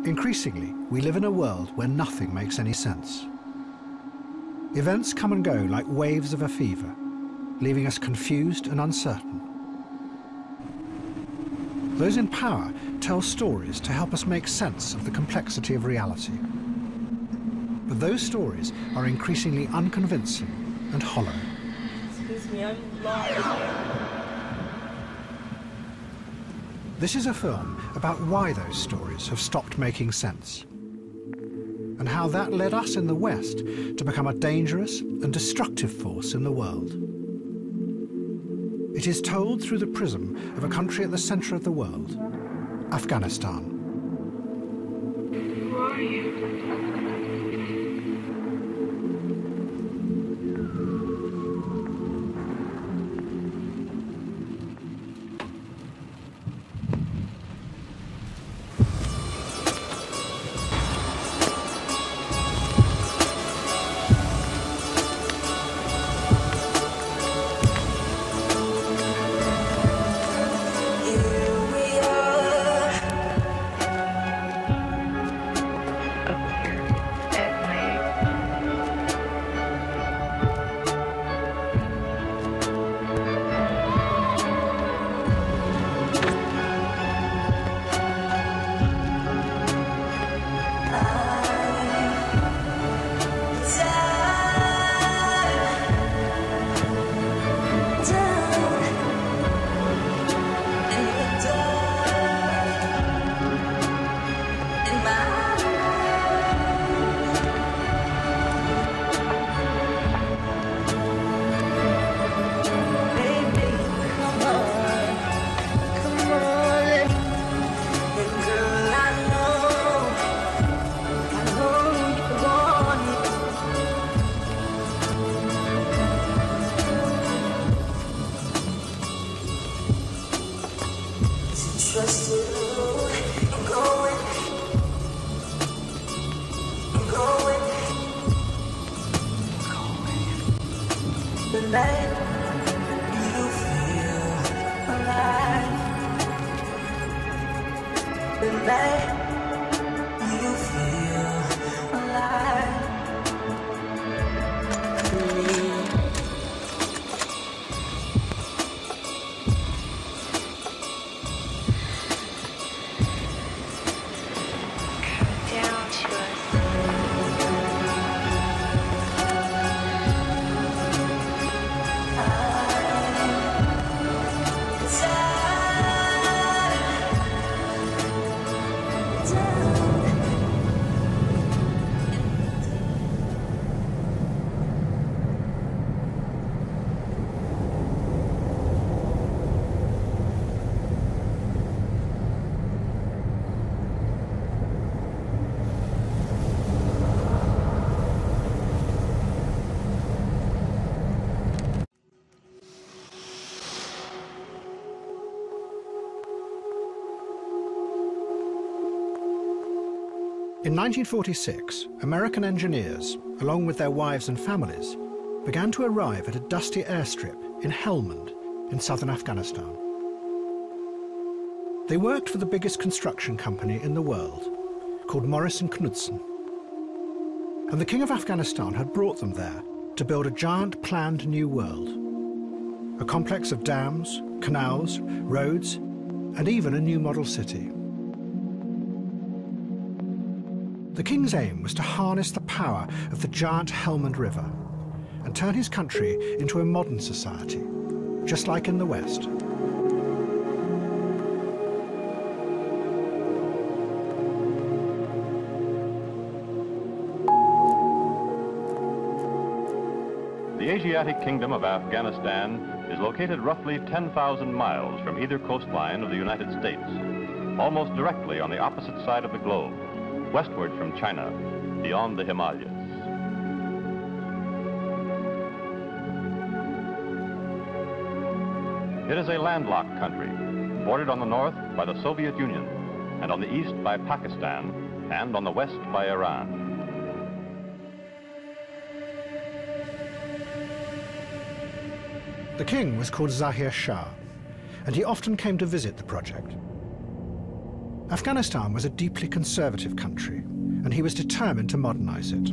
Increasingly, we live in a world where nothing makes any sense. Events come and go like waves of a fever, leaving us confused and uncertain. Those in power tell stories to help us make sense of the complexity of reality. But those stories are increasingly unconvincing and hollow. Excuse me, I'm lost. This is a film about why those stories have stopped making sense, and how that led us in the West to become a dangerous and destructive force in the world. It is told through the prism of a country at the center of the world, Afghanistan. Who are you? In 1946, American engineers, along with their wives and families, began to arrive at a dusty airstrip in Helmand, in southern Afghanistan. They worked for the biggest construction company in the world, called Morrison Knudsen. And the King of Afghanistan had brought them there to build a giant planned new world. A complex of dams, canals, roads, and even a new model city. The king's aim was to harness the power of the giant Helmand River and turn his country into a modern society, just like in the West. The Asiatic Kingdom of Afghanistan is located roughly 10,000 miles from either coastline of the United States, almost directly on the opposite side of the globe, westward from China, beyond the Himalayas. It is a landlocked country, bordered on the north by the Soviet Union, and on the east by Pakistan, and on the west by Iran. The king was called Zahir Shah, and he often came to visit the project. Afghanistan was a deeply conservative country, and he was determined to modernize it.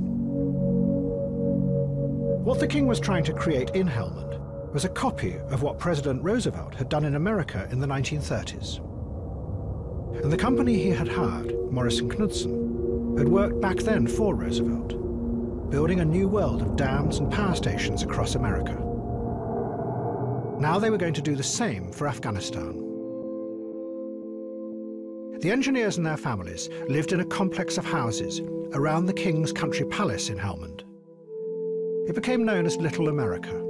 What the king was trying to create in Helmand was a copy of what President Roosevelt had done in America in the 1930s. And the company he had hired, Morrison Knudsen, had worked back then for Roosevelt, building a new world of dams and power stations across America. Now they were going to do the same for Afghanistan. The engineers and their families lived in a complex of houses around the king's country palace in Helmand. It became known as Little America.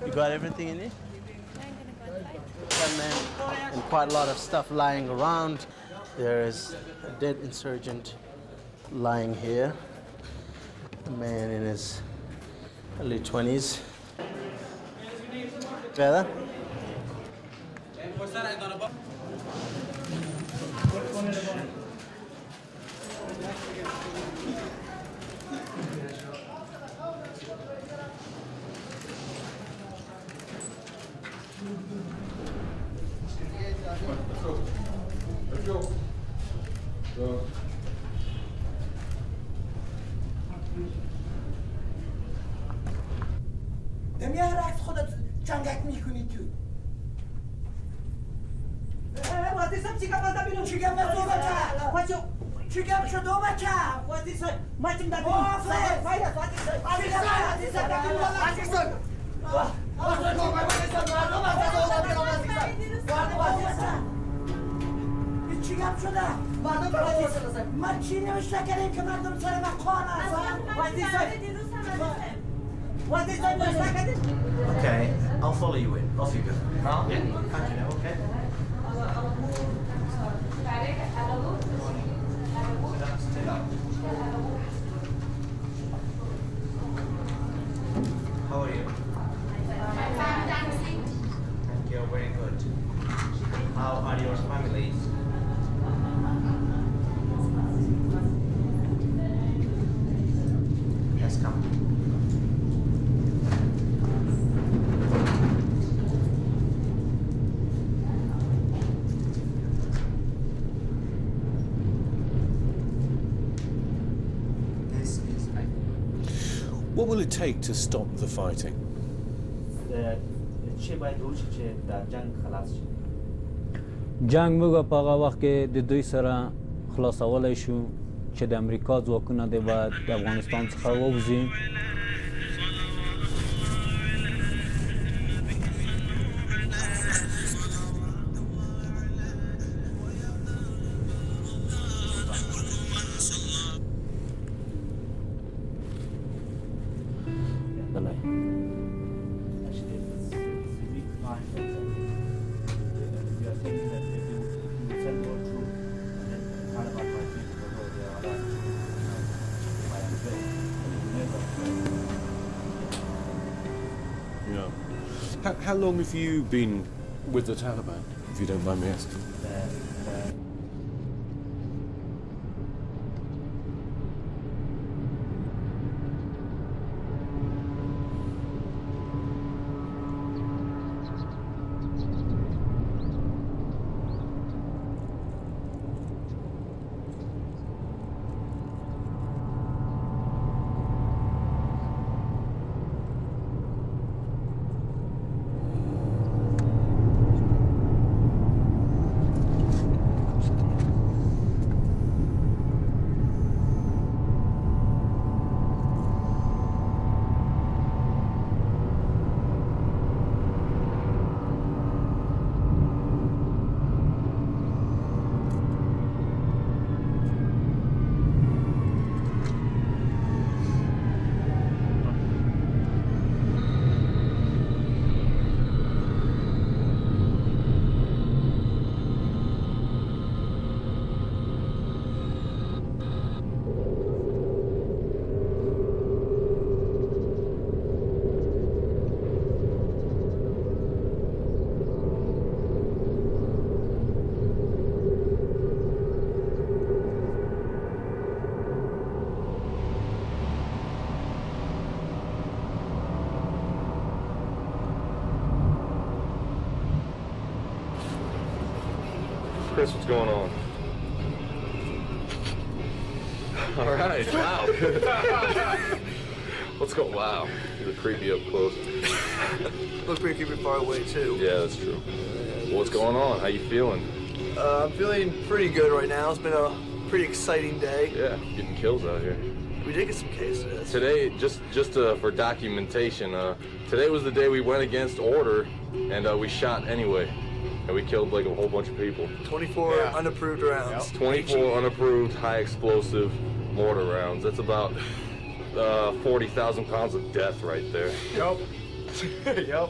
You got everything in it? And quite a lot of stuff lying around. There is a dead insurgent lying here. A man in his early 20s. Better? نمیارد خودت جنگک میکنی تو وقتی چی گپ داد بیرون چی گپ دو بچه چی گپ شد دو بچه وقتی ماتیم داد بیرون فایده چی گپ شده من چی نوشته کردیم که مردم سر مقام Okay, I'll follow you in. Off you go. Yeah. Okay. How are you? Thank you. Very good. How are your families? Yes, come. What will it take to stop the fighting? جنگ موږ په هغه وخت کې د دوی سره خلاصولی شو چې د امریکا ځواکونه دې باید د افغانستان څخه ووځي. How long have you been with the Taliban, if you don't mind me asking? Chris, what's going on? All right, wow. Let's go, wow. You're creepy up close. Look pretty creepy far away, too. Yeah, that's true. What's going on? How you feeling? I'm feeling pretty good right now. It's been a pretty exciting day. Yeah, getting kills out here. We did get some cases. Today, just for documentation, today was the day we went against order, and we shot anyway. And we killed like a whole bunch of people. 24 unapproved rounds. Yep. 24 unapproved high explosive mortar rounds. That's about 40,000 pounds of death right there. Yup. Yup.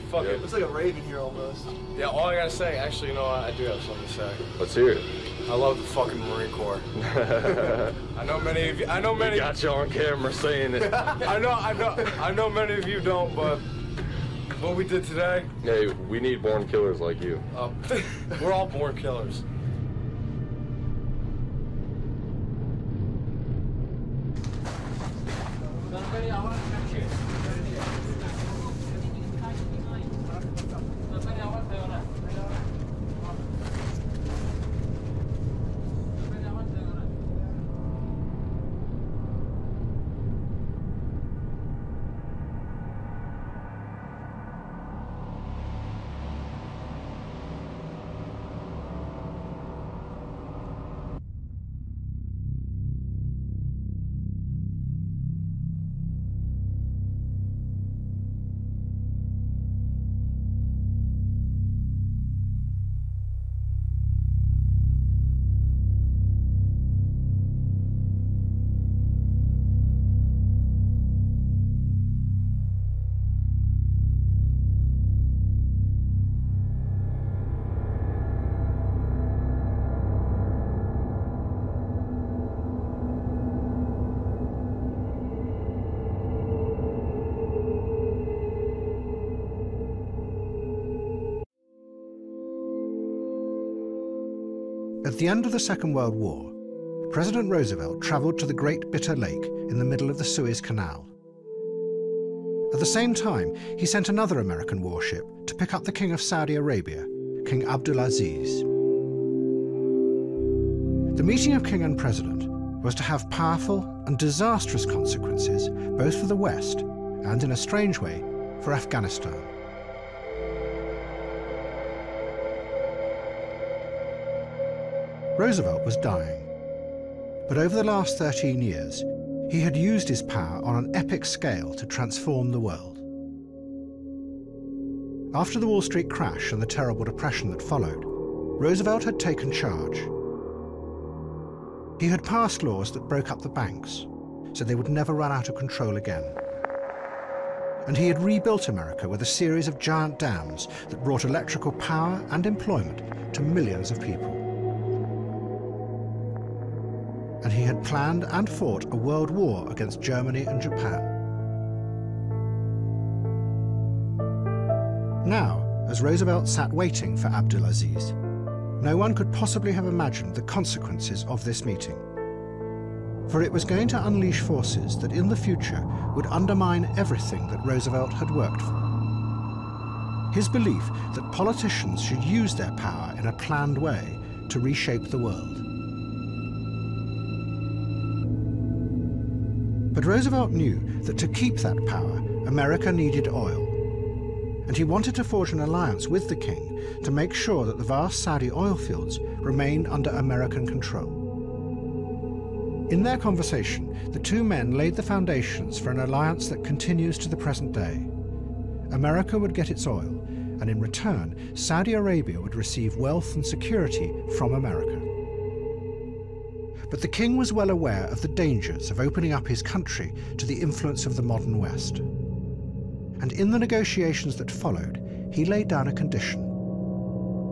Fuck Yep. it. Looks like a raven here almost. Yeah, all I gotta say, actually, you know what? I do have something to say. Let's hear it. I love the fucking Marine Corps. I know many of you. I know many. We got you on camera saying it. I know many of you don't, but what we did today. Hey, we need born killers like you. We're all born killers. At the end of the Second World War, President Roosevelt travelled to the Great Bitter Lake in the middle of the Suez Canal. At the same time, he sent another American warship to pick up the King of Saudi Arabia, King Abdulaziz. The meeting of King and President was to have powerful and disastrous consequences both for the West and, in a strange way, for Afghanistan. Roosevelt was dying, but over the last 13 years, he had used his power on an epic scale to transform the world. After the Wall Street crash and the terrible depression that followed, Roosevelt had taken charge. He had passed laws that broke up the banks, so they would never run out of control again. And he had rebuilt America with a series of giant dams that brought electrical power and employment to millions of people. And he had planned and fought a world war against Germany and Japan. Now, as Roosevelt sat waiting for Abdulaziz, no one could possibly have imagined the consequences of this meeting. For it was going to unleash forces that in the future would undermine everything that Roosevelt had worked for. His belief that politicians should use their power in a planned way to reshape the world. But Roosevelt knew that to keep that power, America needed oil. And he wanted to forge an alliance with the king to make sure that the vast Saudi oil fields remained under American control. In their conversation, the two men laid the foundations for an alliance that continues to the present day. America would get its oil, and in return, Saudi Arabia would receive wealth and security from America. But the king was well aware of the dangers of opening up his country to the influence of the modern West. And in the negotiations that followed, he laid down a condition.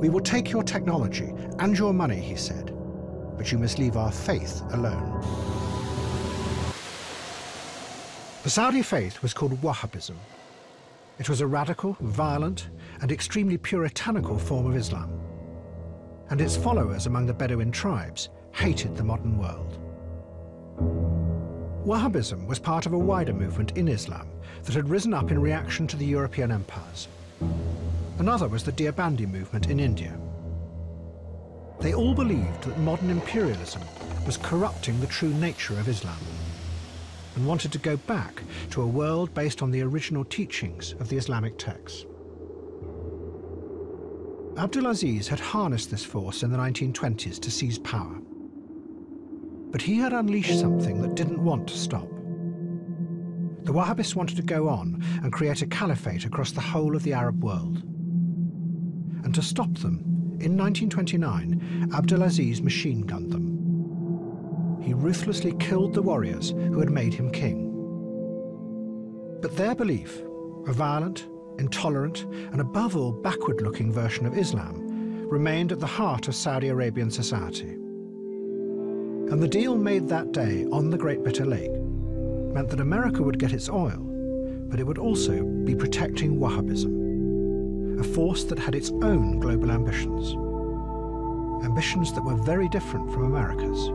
"We will take your technology and your money," he said, "but you must leave our faith alone." The Saudi faith was called Wahhabism. It was a radical, violent, and extremely puritanical form of Islam. And its followers among the Bedouin tribes hated the modern world. Wahhabism was part of a wider movement in Islam that had risen up in reaction to the European empires. Another was the Deobandi movement in India. They all believed that modern imperialism was corrupting the true nature of Islam and wanted to go back to a world based on the original teachings of the Islamic texts. Abdulaziz had harnessed this force in the 1920s to seize power. But he had unleashed something that didn't want to stop. The Wahhabists wanted to go on and create a caliphate across the whole of the Arab world. And to stop them, in 1929, Abdulaziz machine-gunned them. He ruthlessly killed the warriors who had made him king. But their belief, a violent, intolerant, and above all backward-looking version of Islam, remained at the heart of Saudi Arabian society. And the deal made that day on the Great Bitter Lake meant that America would get its oil, but it would also be protecting Wahhabism, a force that had its own global ambitions, ambitions that were very different from America's.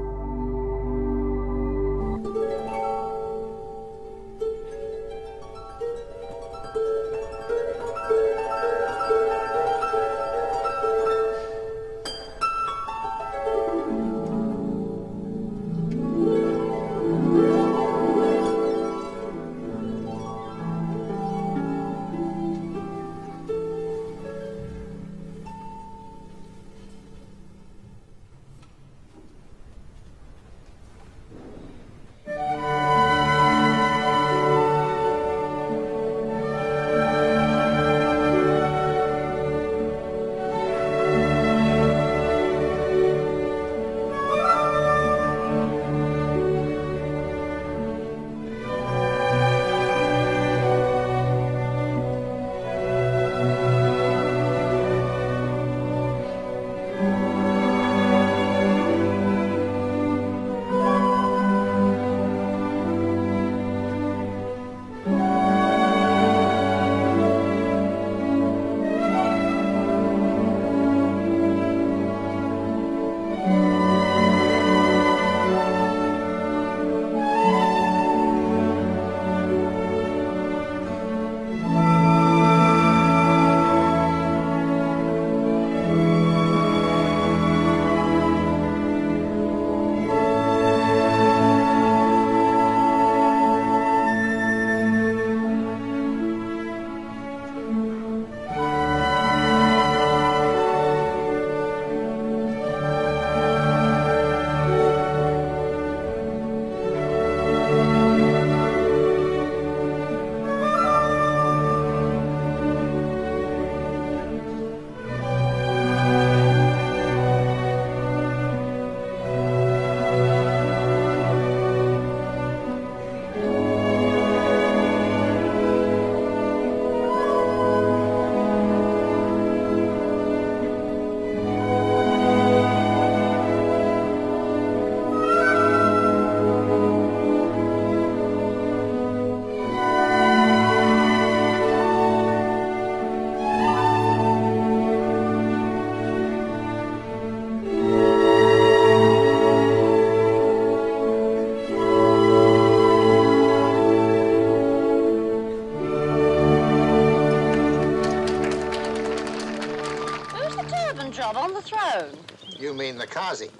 You mean the Qazi?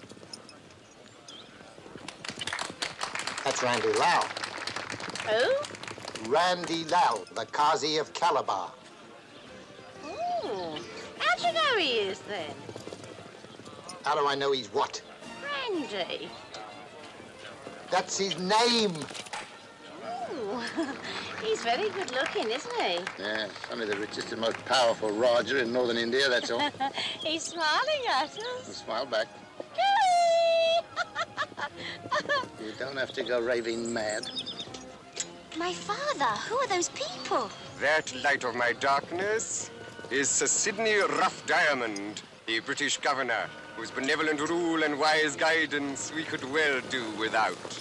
That's Randy Lau. Who? Randy Lau, the Qazi of Calabar. Oh, how do you know he is then? How do I know he's what? Randy. That's his name. Oh, he's very good looking, isn't he? Yeah, only the richest and most powerful Raja in northern India, that's all. He's smiling at us. Well, smile back. You don't have to go raving mad. My father, who are those people? That light of my darkness is Sir Sidney Rough Diamond, the British governor, whose benevolent rule and wise guidance we could well do without.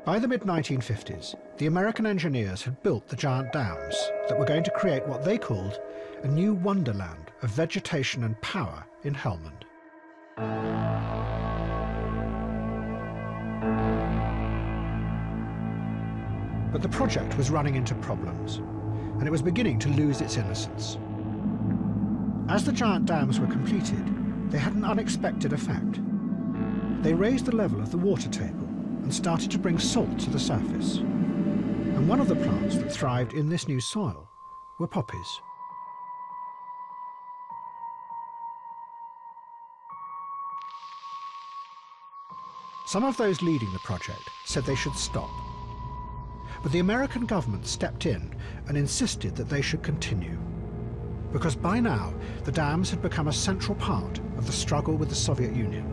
By the mid-1950s, the American engineers had built the giant dams that were going to create what they called a new wonderland of vegetation and power in Helmand. But the project was running into problems, and it was beginning to lose its innocence. As the giant dams were completed, they had an unexpected effect. They raised the level of the water table and started to bring salt to the surface. And one of the plants that thrived in this new soil were poppies. Some of those leading the project said they should stop. But the American government stepped in and insisted that they should continue. Because by now, the dams had become a central part of the struggle with the Soviet Union.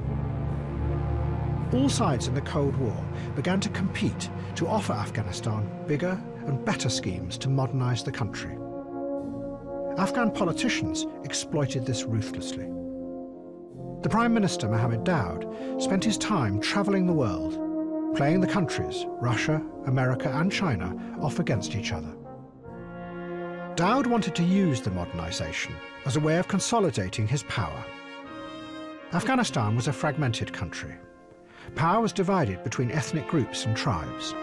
All sides in the Cold War began to compete to offer Afghanistan bigger and better schemes to modernize the country. Afghan politicians exploited this ruthlessly. The Prime Minister, Mohammed Daoud, spent his time traveling the world, playing the countries, Russia, America and China, off against each other. Daoud wanted to use the modernization as a way of consolidating his power. Afghanistan was a fragmented country. Power was divided between ethnic groups and tribes.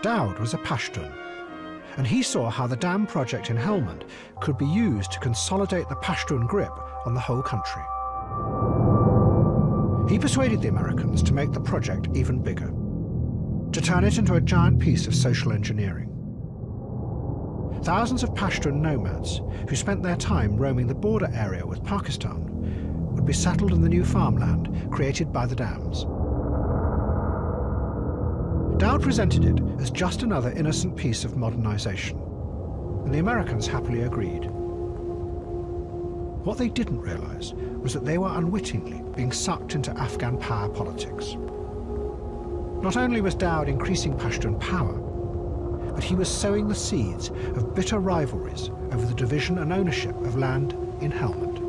Daoud was a Pashtun, and he saw how the dam project in Helmand could be used to consolidate the Pashtun grip on the whole country. He persuaded the Americans to make the project even bigger, to turn it into a giant piece of social engineering. Thousands of Pashtun nomads who spent their time roaming the border area with Pakistan would be settled in the new farmland created by the dams. Daoud presented it as just another innocent piece of modernization, and the Americans happily agreed. What they didn't realize was that they were unwittingly being sucked into Afghan power politics. Not only was Daoud increasing Pashtun power, but he was sowing the seeds of bitter rivalries over the division and ownership of land in Helmand.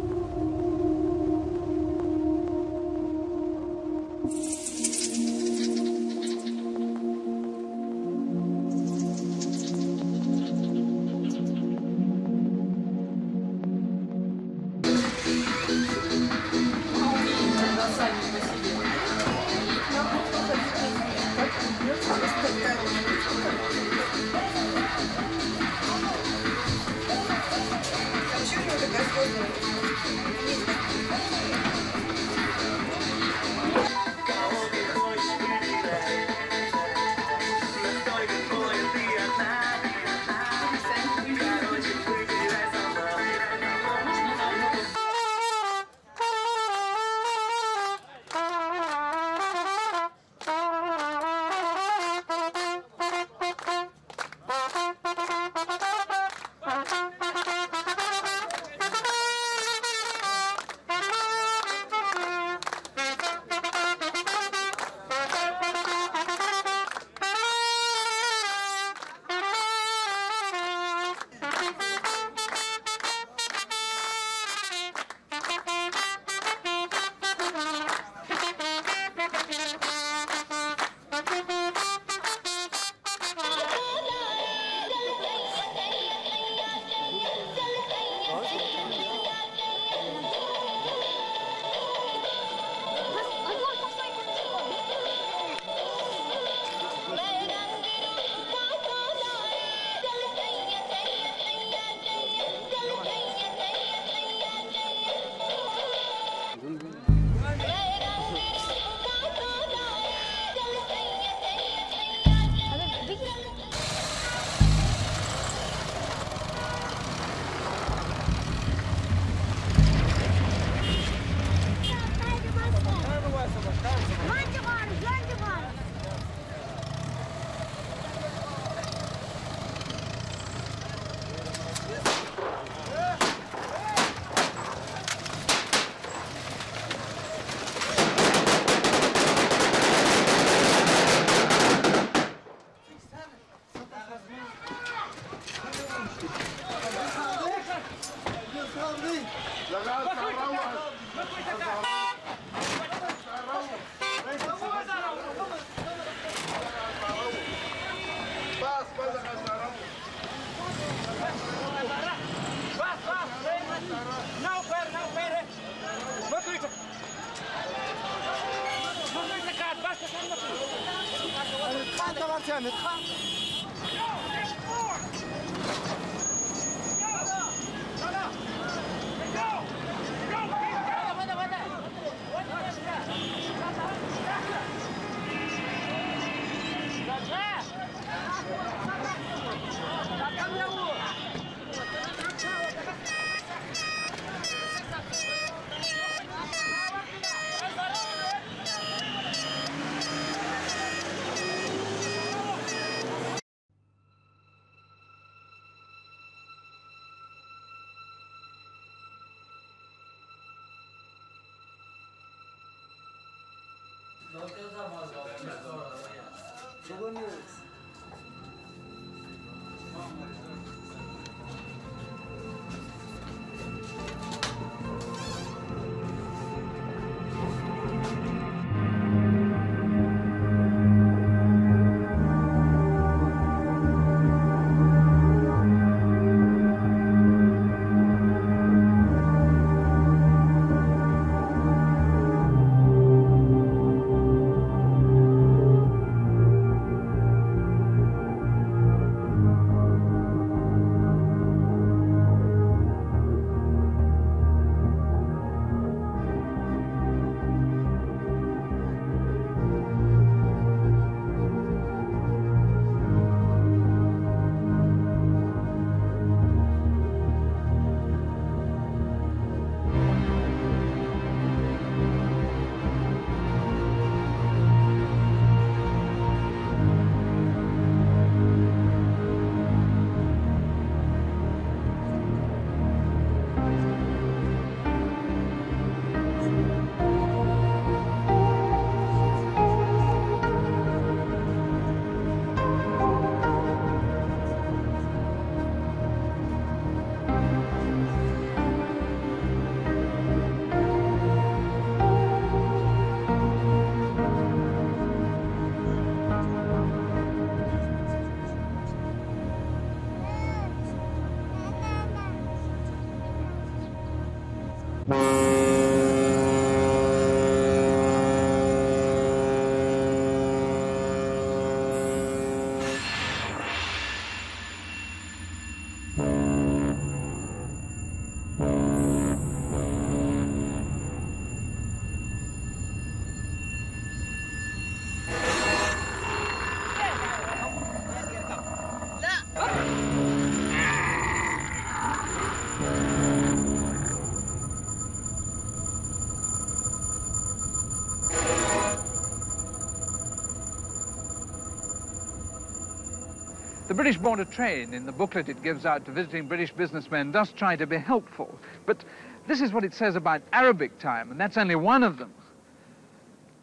The British Board of Trade, in the booklet it gives out to visiting British businessmen, does try to be helpful. But this is what it says about Arabic time, and that's only one of them.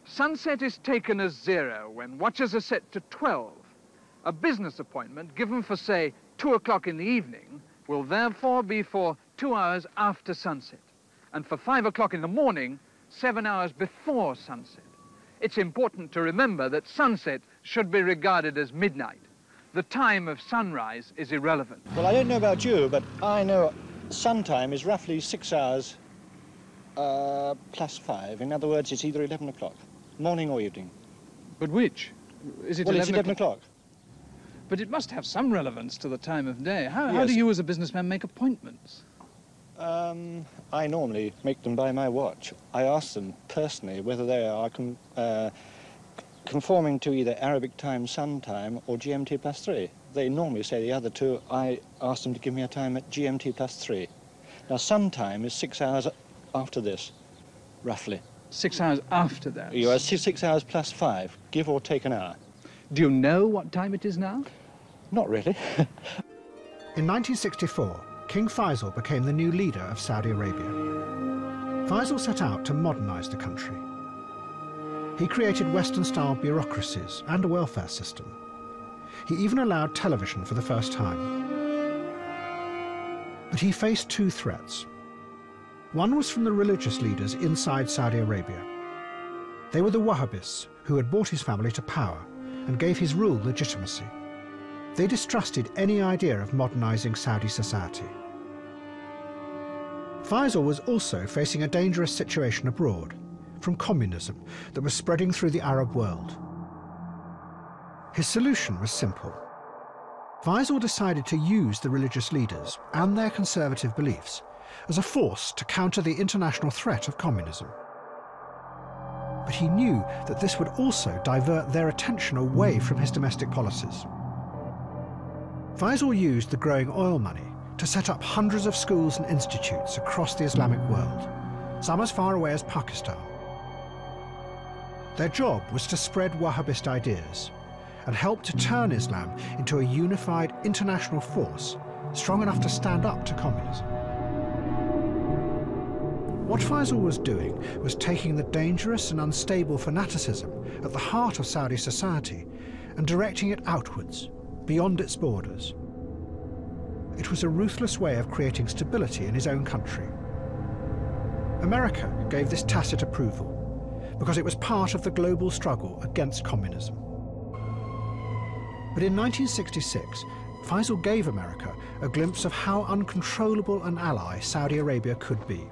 Sunset is taken as 0 when watches are set to 12. A business appointment given for, say, 2 o'clock in the evening will therefore be for 2 hours after sunset, and for 5 o'clock in the morning, 7 hours before sunset. It's important to remember that sunset should be regarded as midnight. The time of sunrise is irrelevant. Well, I don't know about you, but I know sun time is roughly 6 hours plus 5. In other words, it's either 11 o'clock, morning or evening. But which? Is it well, 11 it's 11 o'clock. But it must have some relevance to the time of day. How do you as a businessman make appointments? I normally make them by my watch. I ask them personally whether they are conforming to either Arabic time, sun time, or GMT plus 3. They normally say the other two. I ask them to give me a time at GMT plus 3. Now, sun time is 6 hours after this, roughly. 6 hours after that? You are 6 hours plus 5, give or take an hour. Do you know what time it is now? Not really. In 1964, King Faisal became the new leader of Saudi Arabia. Faisal set out to modernize the country. He created Western-style bureaucracies and a welfare system. He even allowed television for the first time. But he faced two threats. One was from the religious leaders inside Saudi Arabia. They were the Wahhabis, who had brought his family to power and gave his rule legitimacy. They distrusted any idea of modernizing Saudi society. Faisal was also facing a dangerous situation abroad, from communism that was spreading through the Arab world. His solution was simple. Faisal decided to use the religious leaders and their conservative beliefs as a force to counter the international threat of communism. But he knew that this would also divert their attention away from his domestic policies. Faisal used the growing oil money to set up hundreds of schools and institutes across the Islamic world, some as far away as Pakistan. Their job was to spread Wahhabist ideas and help to turn Islam into a unified international force strong enough to stand up to communism. What Faisal was doing was taking the dangerous and unstable fanaticism at the heart of Saudi society and directing it outwards, beyond its borders. It was a ruthless way of creating stability in his own country. America gave this tacit approval because it was part of the global struggle against communism. But in 1966, Faisal gave America a glimpse of how uncontrollable an ally Saudi Arabia could be.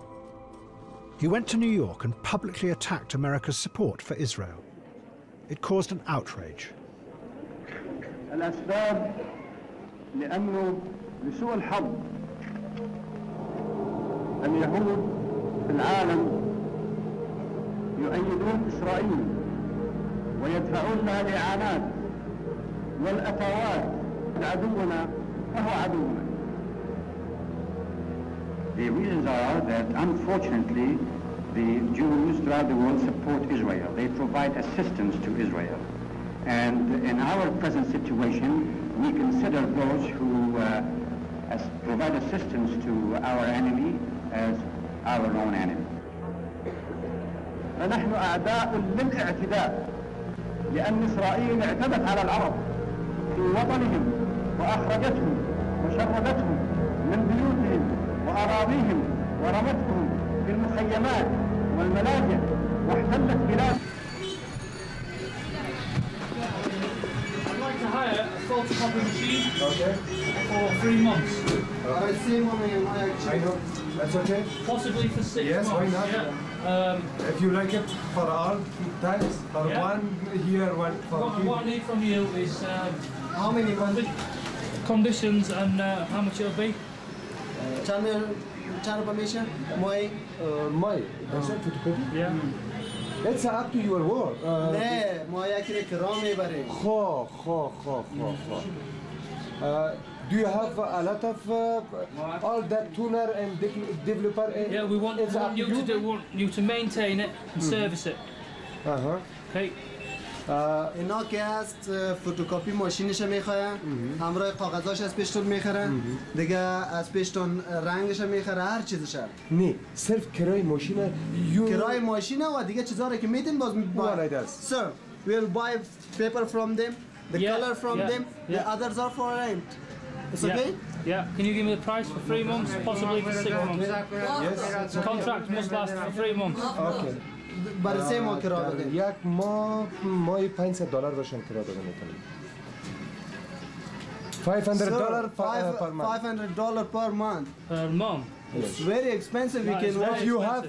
He went to New York and publicly attacked America's support for Israel. It caused an outrage. الأسباب لأنه لسوء الحظ اليهود في العالم يؤيدون إسرائيل ويدفعون لها الإعانات والأتوات لعدونا فهو عدونا. The reasons are that unfortunately the Jews throughout the world support Israel. They provide assistance to Israel. And in our present situation, we consider those who provide assistance to our enemy as our own enemy. فنحن أعداء للاعتداء لأن إسرائيل اعتدت على العرب في وطنهم وأخرجتهم وشردتهم من بيوتهم وأراضيهم ورمتهم في المخيمات والملاجئ واحتلت بلاد. I'd like to hire a photocopy machine for 3 months. I know. That's okay? Possibly for 6 months. Yes, why not? Yeah. If you like it for all times, for one here, one for What I need from you is how many conditions and how much it'll be. my that's it photocopy? Yeah. It's up to your work. Do you have a lot of all that tuner and developer? Yeah, we want you to maintain it and service it. Okay. اینا که هست فوتوکاپی ماشینش میخواین همراه کاغذاش از پیشتون میخرن دیگه از پیشتون رنگش میخره هر چیزش نه صرف کرای ماشینه کرای ماشینه و دیگه چیزا رو که میدین باز sir we'll buy paper from them the color from them the others are for rent. It's okay? Yeah. Can you give me the price for 3 months, possibly for 6 months? Yes. The contract must last for 3 months. Okay. برای 3 ماه کرا بده. یک ماه $500 باشن کرا بده میتونیم. $500 per month. $500 per month. Per month. It's very expensive. We can if you have,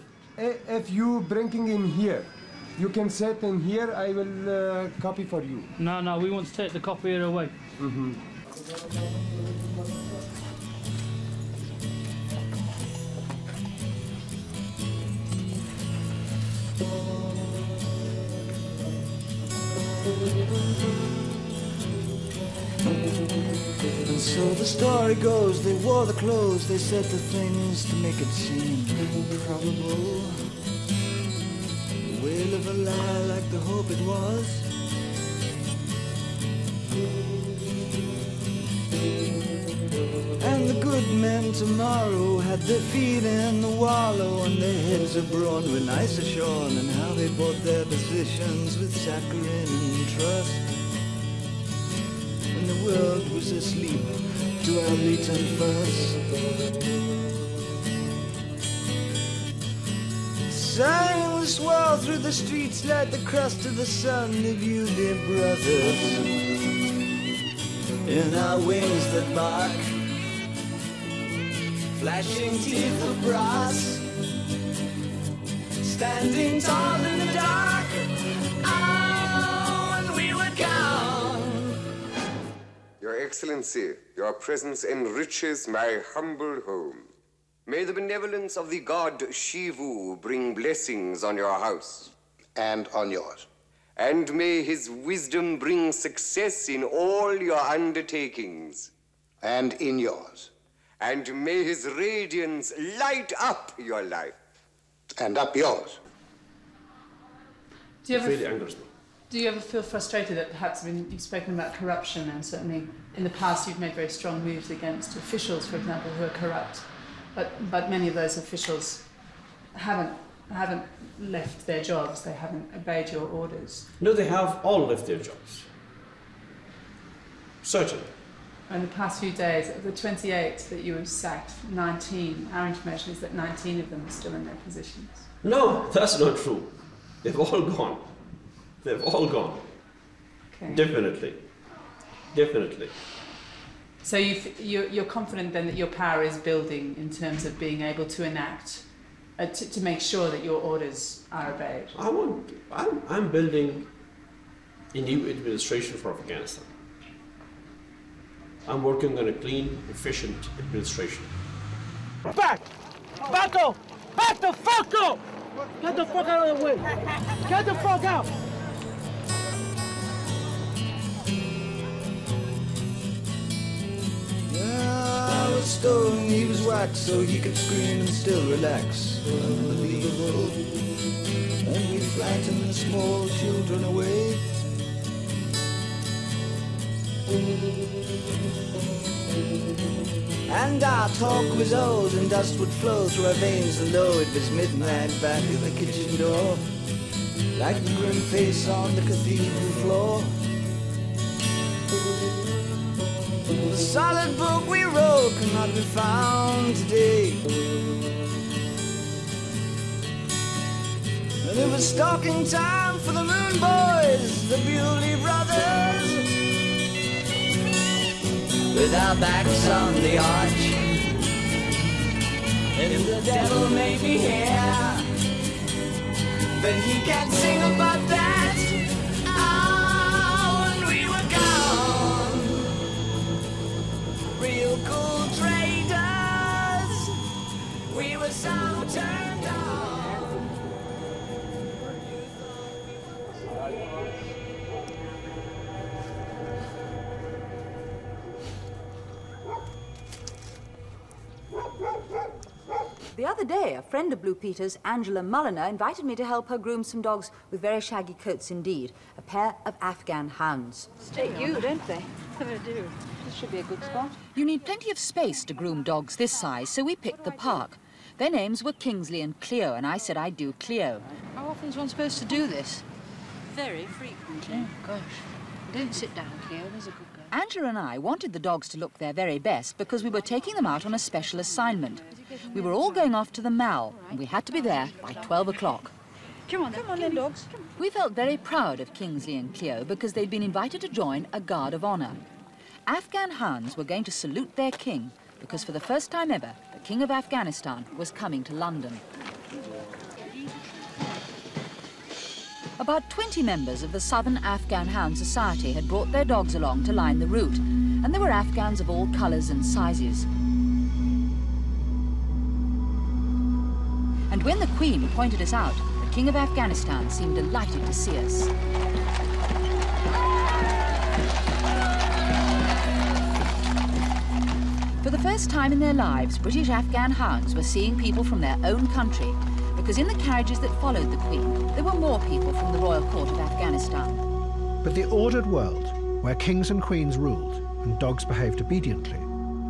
if you bringing in here, you can set in here. I will copy for you. No, we want to take the copier away. And so the story goes, they wore the clothes, they said the things to make it seem probable. We live a lie like the hope it was. And the good men tomorrow had their feet in the wallow and their heads abroad with nice shorn, and how they bought their positions with saccharine and trust. When the world was asleep to our beat and fuss. Silence swirl through the streets like the crust of the sun of you, dear brothers. In our wings that bark, flashing teeth of brass, standing tall in the dark. Oh, and we were gone. Your Excellency, your presence enriches my humble home. May the benevolence of the god Shivu bring blessings on your house. And on yours. And may his wisdom bring success in all your undertakings. And in yours. And may his radiance light up your life. And up yours. It really angers me. Do you ever feel frustrated that perhaps, you've spoken about corruption, and certainly in the past you've made very strong moves against officials, for example, who are corrupt, but many of those officials haven't left their jobs, they haven't obeyed your orders? No, they have all left their jobs. Certainly. In the past few days, of the 28 that you have sacked, 19, our information is that 19 of them are still in their positions. No, that's not true. They've all gone. They've all gone. Okay. Definitely. Definitely. So you're confident then that your power is building in terms of being able to enact, to make sure that your orders are obeyed? I'm building a new administration for Afghanistan. I'm working on a clean, efficient administration. Back! Back up! Back the fuck up! Get the fuck out of the way! Get the fuck out! I was stone, he was wax, so he could scream and still relax. Unbelievable. And we frightened the small children away. And our talk was old, and dust would flow through our veins, and though it was midnight back at the kitchen door, like the grim face on the cathedral floor, the solid book we wrote cannot be found today. And it was stalking time for the Moon Boys, the Bewley Brothers, with our backs on the arch. And the devil may be here, but he can't sing about that. Oh, and we were gone. Real cool traders, we were so turned on. The other day, a friend of Blue Peter's, Angela Mulliner, invited me to help her groom some dogs with very shaggy coats indeed, a pair of Afghan hounds. Take you, don't they? They do. This should be a good spot. You need plenty of space to groom dogs this size, so we picked the park. Their names were Kingsley and Cleo, and I said I'd do Cleo. How often is one supposed to do this? Very frequently. Oh, gosh. Don't sit down, Cleo. There's a good girl. Angela and I wanted the dogs to look their very best because we were taking them out on a special assignment. We were all going off to the Mall, and we had to be there by 12 o'clock. Come on then, dogs. We felt very proud of Kingsley and Cleo because they'd been invited to join a guard of honour. Afghan hounds were going to salute their king because for the first time ever, the King of Afghanistan was coming to London. About 20 members of the Southern Afghan Hound Society had brought their dogs along to line the route, and there were Afghans of all colours and sizes. And when the Queen pointed us out, the King of Afghanistan seemed delighted to see us. For the first time in their lives, British Afghan hounds were seeing people from their own country, because in the carriages that followed the Queen, there were more people from the Royal Court of Afghanistan. But the ordered world, where kings and queens ruled and dogs behaved obediently,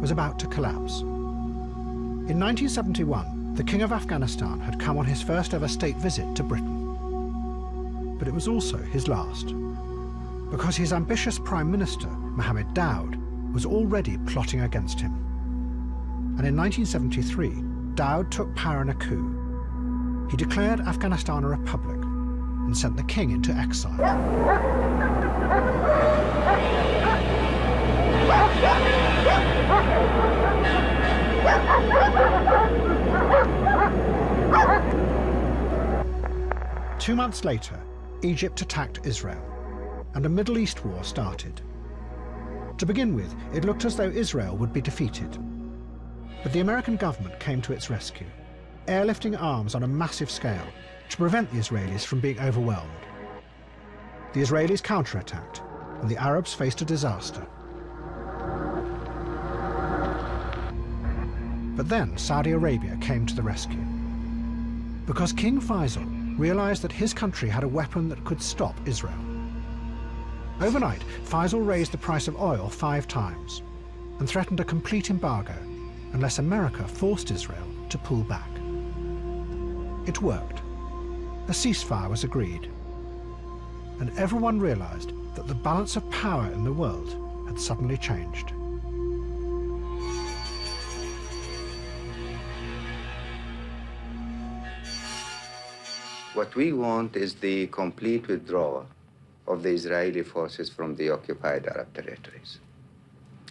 was about to collapse. In 1971, the King of Afghanistan had come on his first ever state visit to Britain. But it was also his last, because his ambitious Prime Minister, Mohammed Daoud, was already plotting against him. And in 1973, Daoud took power in a coup. He declared Afghanistan a republic and sent the king into exile. 2 months later, Egypt attacked Israel, and a Middle East war started. To begin with, it looked as though Israel would be defeated. But the American government came to its rescue, airlifting arms on a massive scale to prevent the Israelis from being overwhelmed. The Israelis counterattacked, and the Arabs faced a disaster. But then Saudi Arabia came to the rescue, because King Faisal realized that his country had a weapon that could stop Israel. Overnight, Faisal raised the price of oil 5 times and threatened a complete embargo unless America forced Israel to pull back. It worked. A ceasefire was agreed, and everyone realized that the balance of power in the world had suddenly changed. What we want is the complete withdrawal of the Israeli forces from the occupied Arab territories.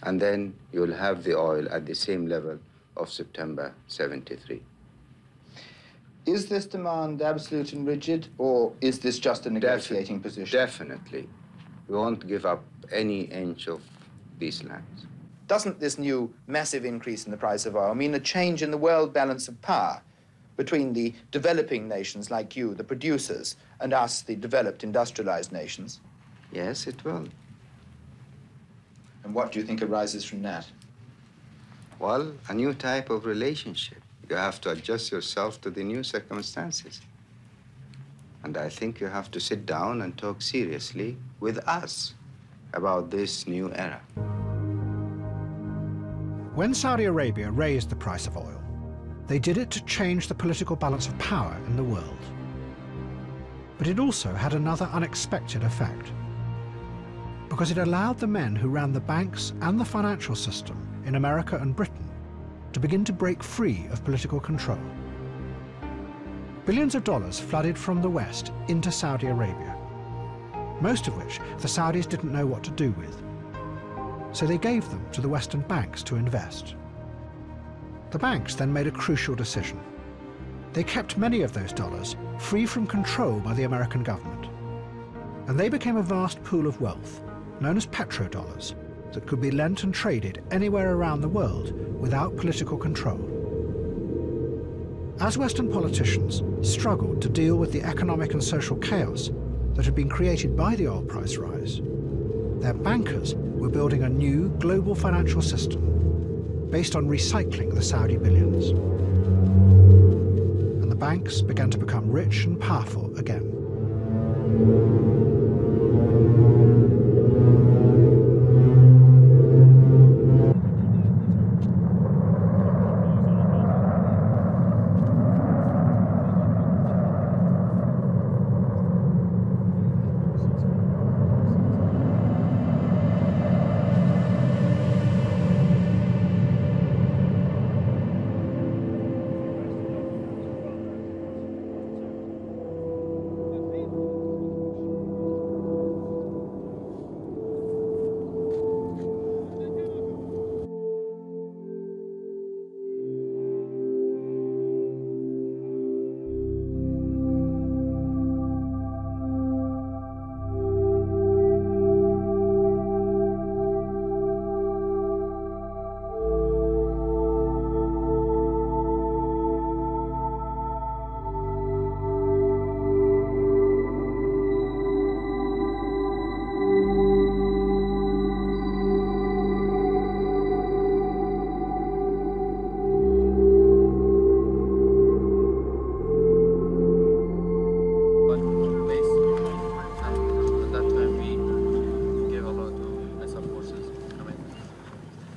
And then you'll have the oil at the same level of September 73. Is this demand absolute and rigid, or is this just a negotiating position? Definitely. We won't give up any inch of these lands. Doesn't this new massive increase in the price of oil mean a change in the world balance of power between the developing nations like you, the producers, and us, the developed industrialized nations? Yes, it will. And what do you think arises from that? Well, a new type of relationship. You have to adjust yourself to the new circumstances. And I think you have to sit down and talk seriously with us about this new era. When Saudi Arabia raised the price of oil, they did it to change the political balance of power in the world. But it also had another unexpected effect, because it allowed the men who ran the banks and the financial system in America and Britain to begin to break free of political control. Billions of dollars flooded from the West into Saudi Arabia, most of which the Saudis didn't know what to do with. So they gave them to the Western banks to invest. The banks then made a crucial decision. They kept many of those dollars free from control by the American government, and they became a vast pool of wealth, known as petrodollars, that could be lent and traded anywhere around the world without political control. As Western politicians struggled to deal with the economic and social chaos that had been created by the oil price rise, their bankers were building a new global financial system based on recycling the Saudi billions. And the banks began to become rich and powerful again.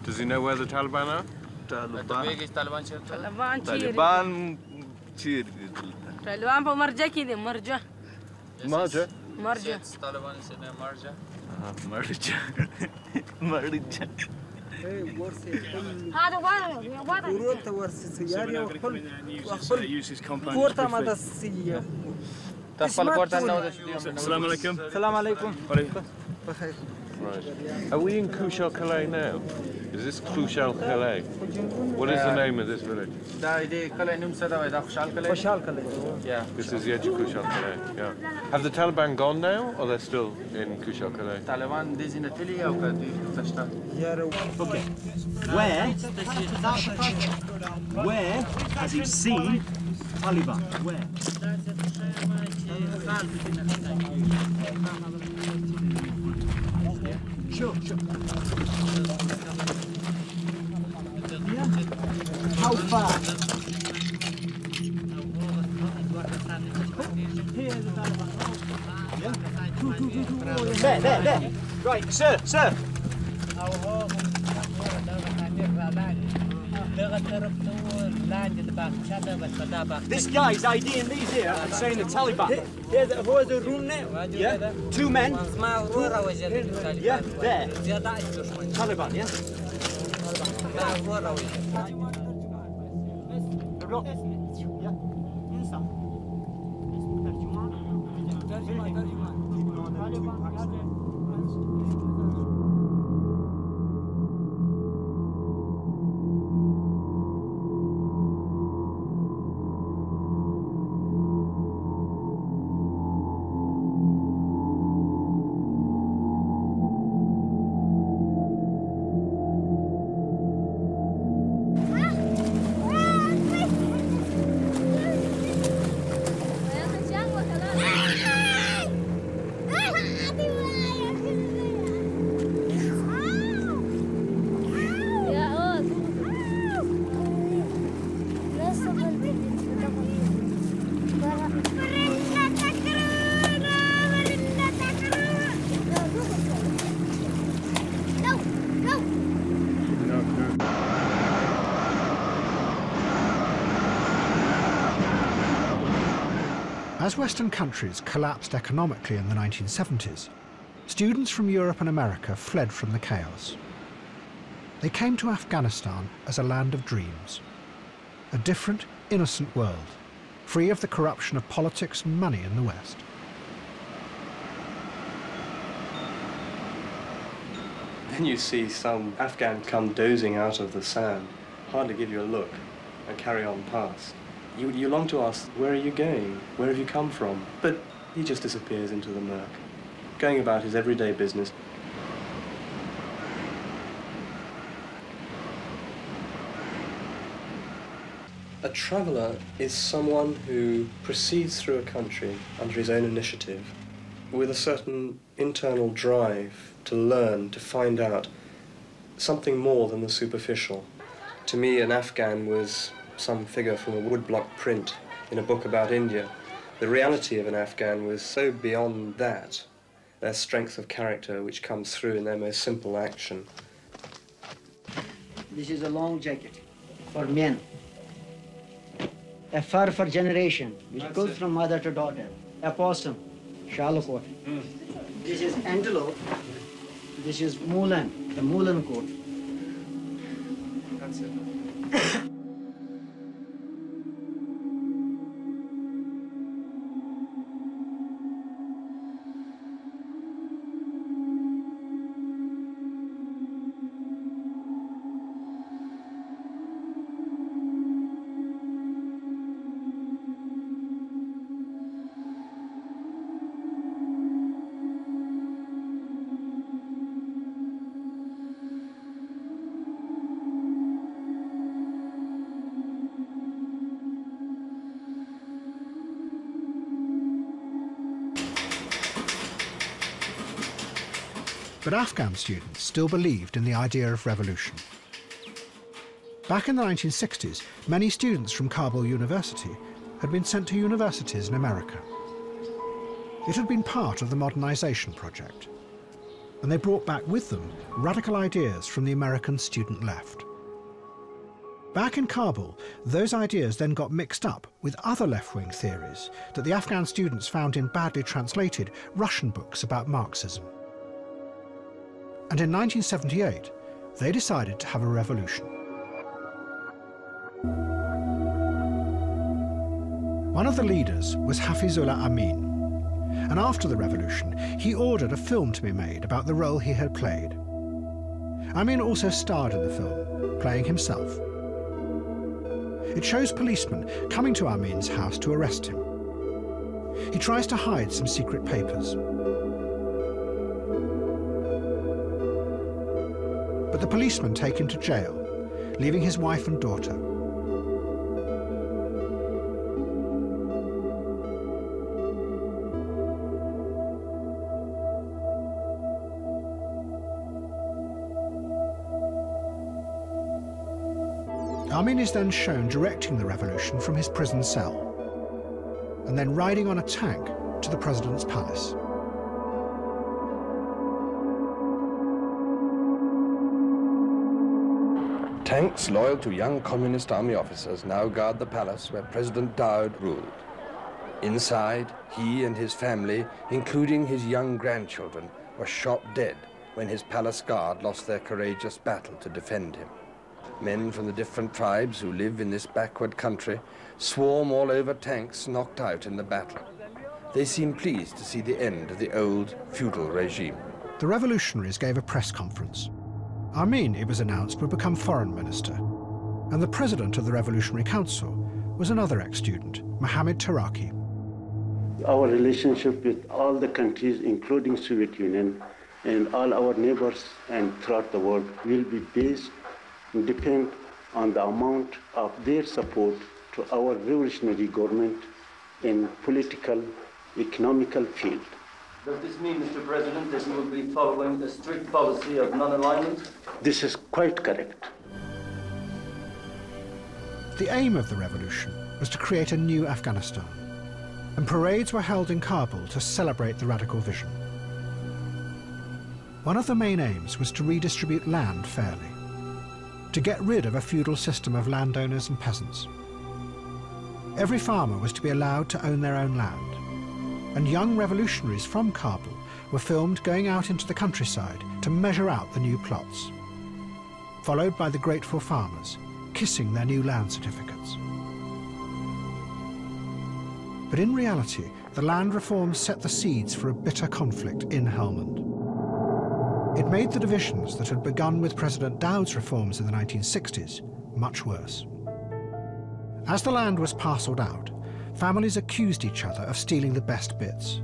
Does he know where the Taliban are? Taliban Taliban marja ki de marja. Marja? Marja. Taliban is in Marja. Marja. Marja. هذا وانا ورود تورسي يعني وخبر كورتا مدسية تفضل كورتا السلام عليكم. السلام عليكم بخير Right. Are we in Calais now? Is this Calais? What is the name of this village? Yeah. This is the edge of Calais. Yeah. Have the Taliban gone now, or they're still in Calais? Taliban is in Italy. Okay. Where has he seen Taliban? Where? Sure. Yeah. How far? Here's the Taliban. Yeah? There. Right, sir. This guy's IDing these here and saying the Taliban. Here's the room now. Yeah? 2 men. Yeah, there. Taliban, yeah? As Western countries collapsed economically in the 1970s, students from Europe and America fled from the chaos. They came to Afghanistan as a land of dreams, a different, innocent world, free of the corruption of politics and money in the West. Then you see some Afghan come dozing out of the sand, hardly give you a look, and carry on past. You long to ask, where are you going? Where have you come from? But he just disappears into the murk, going about his everyday business. A traveller is someone who proceeds through a country under his own initiative with a certain internal drive to learn, to find out something more than the superficial. To me, an Afghan was some figure from a woodblock print in a book about India. The reality of an Afghan was so beyond that, their strength of character which comes through in their most simple action. This is a long jacket for men. A fur for generation, which goes from mother to daughter. A possum, shallow coat. This is antelope. This is Mulan, the Mulan coat. That's it. But Afghan students still believed in the idea of revolution. Back in the 1960s, many students from Kabul University had been sent to universities in America. It had been part of the modernization project, and they brought back with them radical ideas from the American student left. Back in Kabul, those ideas then got mixed up with other left-wing theories that the Afghan students found in badly translated Russian books about Marxism. And in 1978, they decided to have a revolution. One of the leaders was Hafizullah Amin, And after the revolution, he ordered a film to be made about the role he had played. Amin also starred in the film, playing himself. It shows policemen coming to Amin's house to arrest him. He tries to hide some secret papers. But the policemen take him to jail, leaving his wife and daughter. Amin is then shown directing the revolution from his prison cell, and then riding on a tank to the president's palace. Tanks loyal to young communist army officers now guard the palace where President Daoud ruled. Inside, he and his family, including his young grandchildren, were shot dead when his palace guard lost their courageous battle to defend him. Men from the different tribes who live in this backward country swarm all over tanks knocked out in the battle. They seem pleased to see the end of the old feudal regime. The revolutionaries gave a press conference. Amin, it was announced, would become foreign minister, and the president of the Revolutionary Council was another ex-student, Mohammed Taraki. Our relationship with all the countries, including Soviet Union, and all our neighbors and throughout the world will be based and depend on the amount of their support to our revolutionary government in political, economical field. Does this mean, Mr. President, that you will be following a strict policy of non-alignment? This is quite correct. The aim of the revolution was to create a new Afghanistan, and parades were held in Kabul to celebrate the radical vision. One of the main aims was to redistribute land fairly, to get rid of a feudal system of landowners and peasants. Every farmer was to be allowed to own their own land, and young revolutionaries from Kabul were filmed going out into the countryside to measure out the new plots, followed by the grateful farmers kissing their new land certificates. But in reality, the land reforms set the seeds for a bitter conflict in Helmand. It made the divisions that had begun with President Daoud's reforms in the 1960s much worse. As the land was parcelled out, families accused each other of stealing the best bits,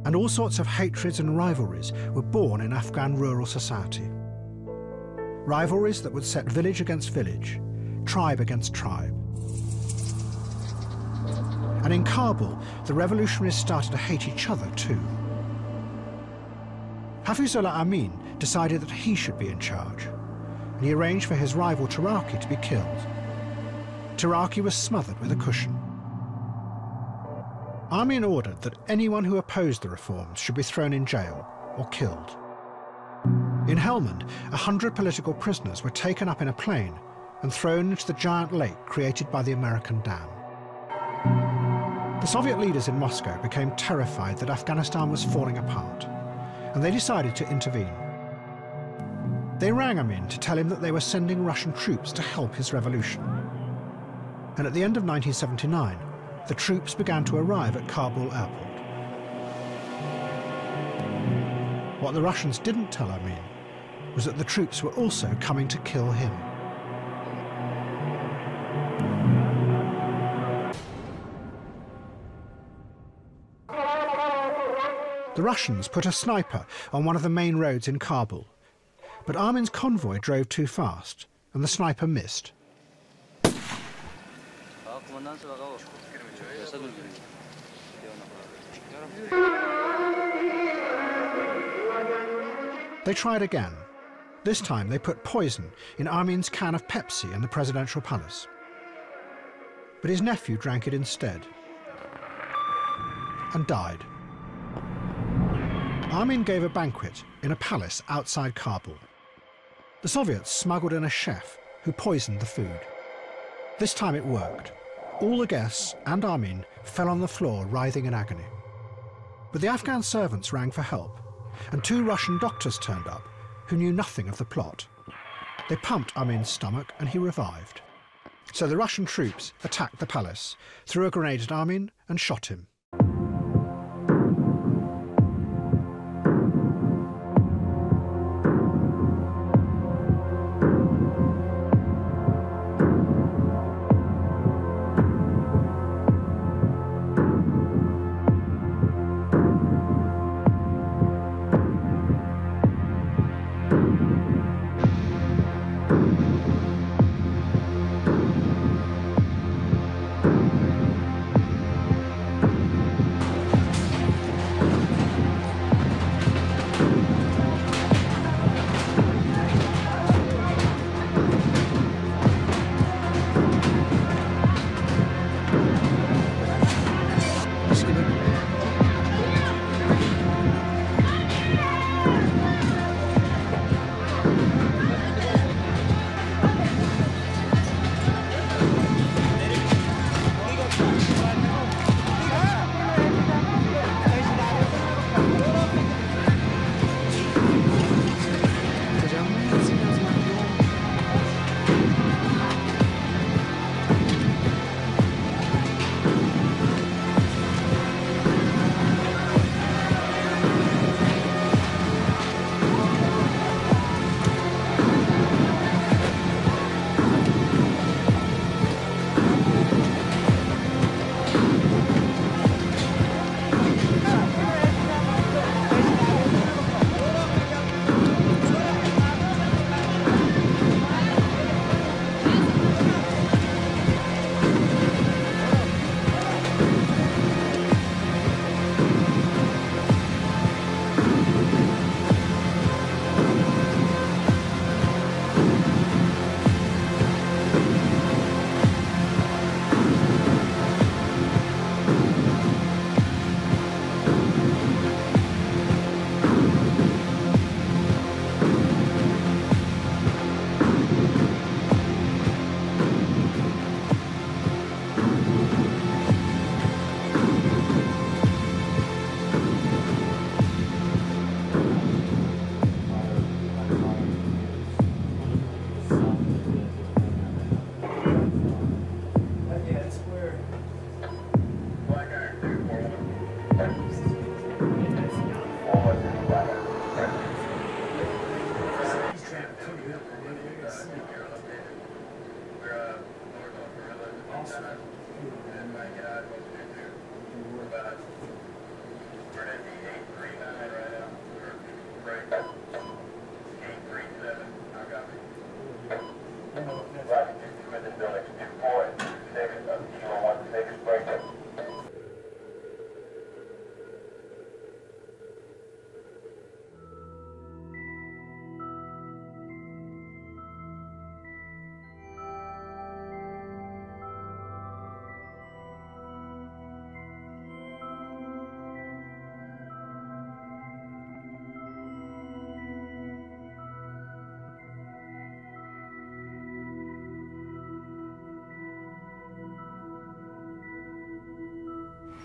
and all sorts of hatreds and rivalries were born in Afghan rural society. Rivalries that would set village against village, tribe against tribe. And in Kabul, the revolutionaries started to hate each other too. Hafizullah Amin decided that he should be in charge, and he arranged for his rival Taraki to be killed. Taraki was smothered with a cushion. Amin ordered that anyone who opposed the reforms should be thrown in jail or killed. In Helmand, 100 political prisoners were taken up in a plane and thrown into the giant lake created by the American dam. The Soviet leaders in Moscow became terrified that Afghanistan was falling apart, and they decided to intervene. They rang Amin to tell him that they were sending Russian troops to help his revolution. And at the end of 1979, the troops began to arrive at Kabul airport. What the Russians didn't tell Amin was that the troops were also coming to kill him. The Russians put a sniper on one of the main roads in Kabul, but Amin's convoy drove too fast and the sniper missed. They tried again. This time they put poison in Amin's can of Pepsi in the presidential palace. But his nephew drank it instead and died. Amin gave a banquet in a palace outside Kabul. The Soviets smuggled in a chef who poisoned the food. This time it worked. All the guests and Amin fell on the floor writhing in agony. But the Afghan servants rang for help, and 2 Russian doctors turned up who knew nothing of the plot. They pumped Amin's stomach and he revived. So the Russian troops attacked the palace, threw a grenade at Amin and shot him.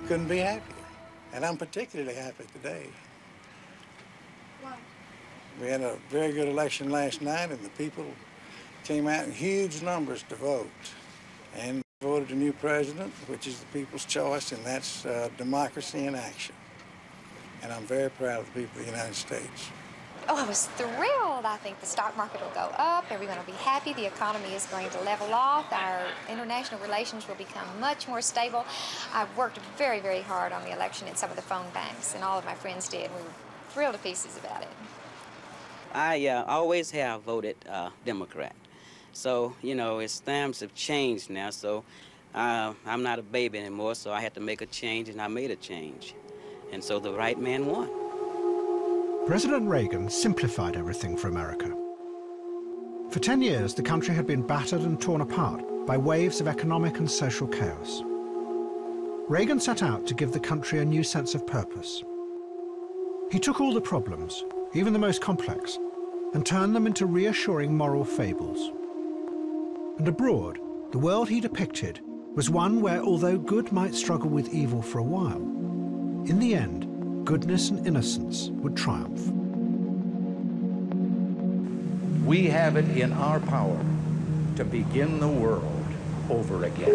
Couldn't be happier. And I'm particularly happy today. Why? We had a very good election last night, and the people came out in huge numbers to vote. And voted a new president, which is the people's choice, and that's democracy in action. And I'm very proud of the people of the United States. Oh, I was thrilled. I think the stock market will go up, everyone will be happy, the economy is going to level off, our international relations will become much more stable. I've worked very, very hard on the election at some of the phone banks, and all of my friends did. We were thrilled to pieces about it. I always have voted Democrat. So, you know, times have changed now, so I'm not a baby anymore, so I had to make a change, and I made a change. And so the right man won. President Reagan simplified everything for America. For 10 years, the country had been battered and torn apart by waves of economic and social chaos. Reagan set out to give the country a new sense of purpose. He took all the problems, even the most complex, and turned them into reassuring moral fables. And abroad, the world he depicted was one where, although good might struggle with evil for a while, in the end, goodness and innocence would triumph. We have it in our power to begin the world over again.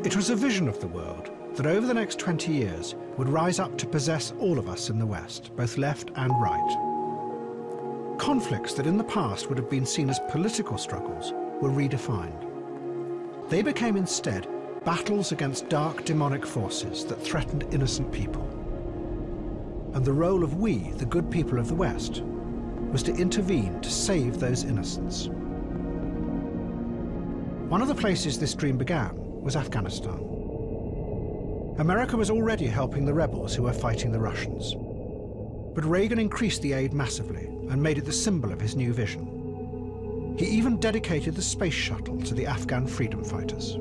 It was a vision of the world that over the next 20 years would rise up to possess all of us in the West, both left and right. Conflicts that in the past would have been seen as political struggles were redefined. They became instead battles against dark demonic forces that threatened innocent people. And the role of we, the good people of the West, was to intervene to save those innocents. One of the places this dream began was Afghanistan. America was already helping the rebels who were fighting the Russians. But Reagan increased the aid massively and made it the symbol of his new vision. He even dedicated the space shuttle to the Afghan freedom fighters.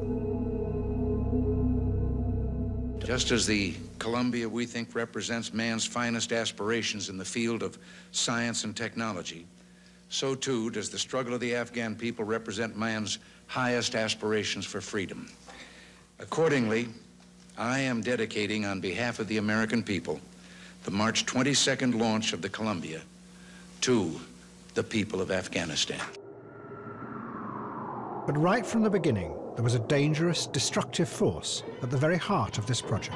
Just as the Columbia, we think, represents man's finest aspirations in the field of science and technology, so too does the struggle of the Afghan people represent man's highest aspirations for freedom. Accordingly, I am dedicating on behalf of the American people the March 22nd launch of the Columbia to the people of Afghanistan. But right from the beginning, there was a dangerous, destructive force at the very heart of this project.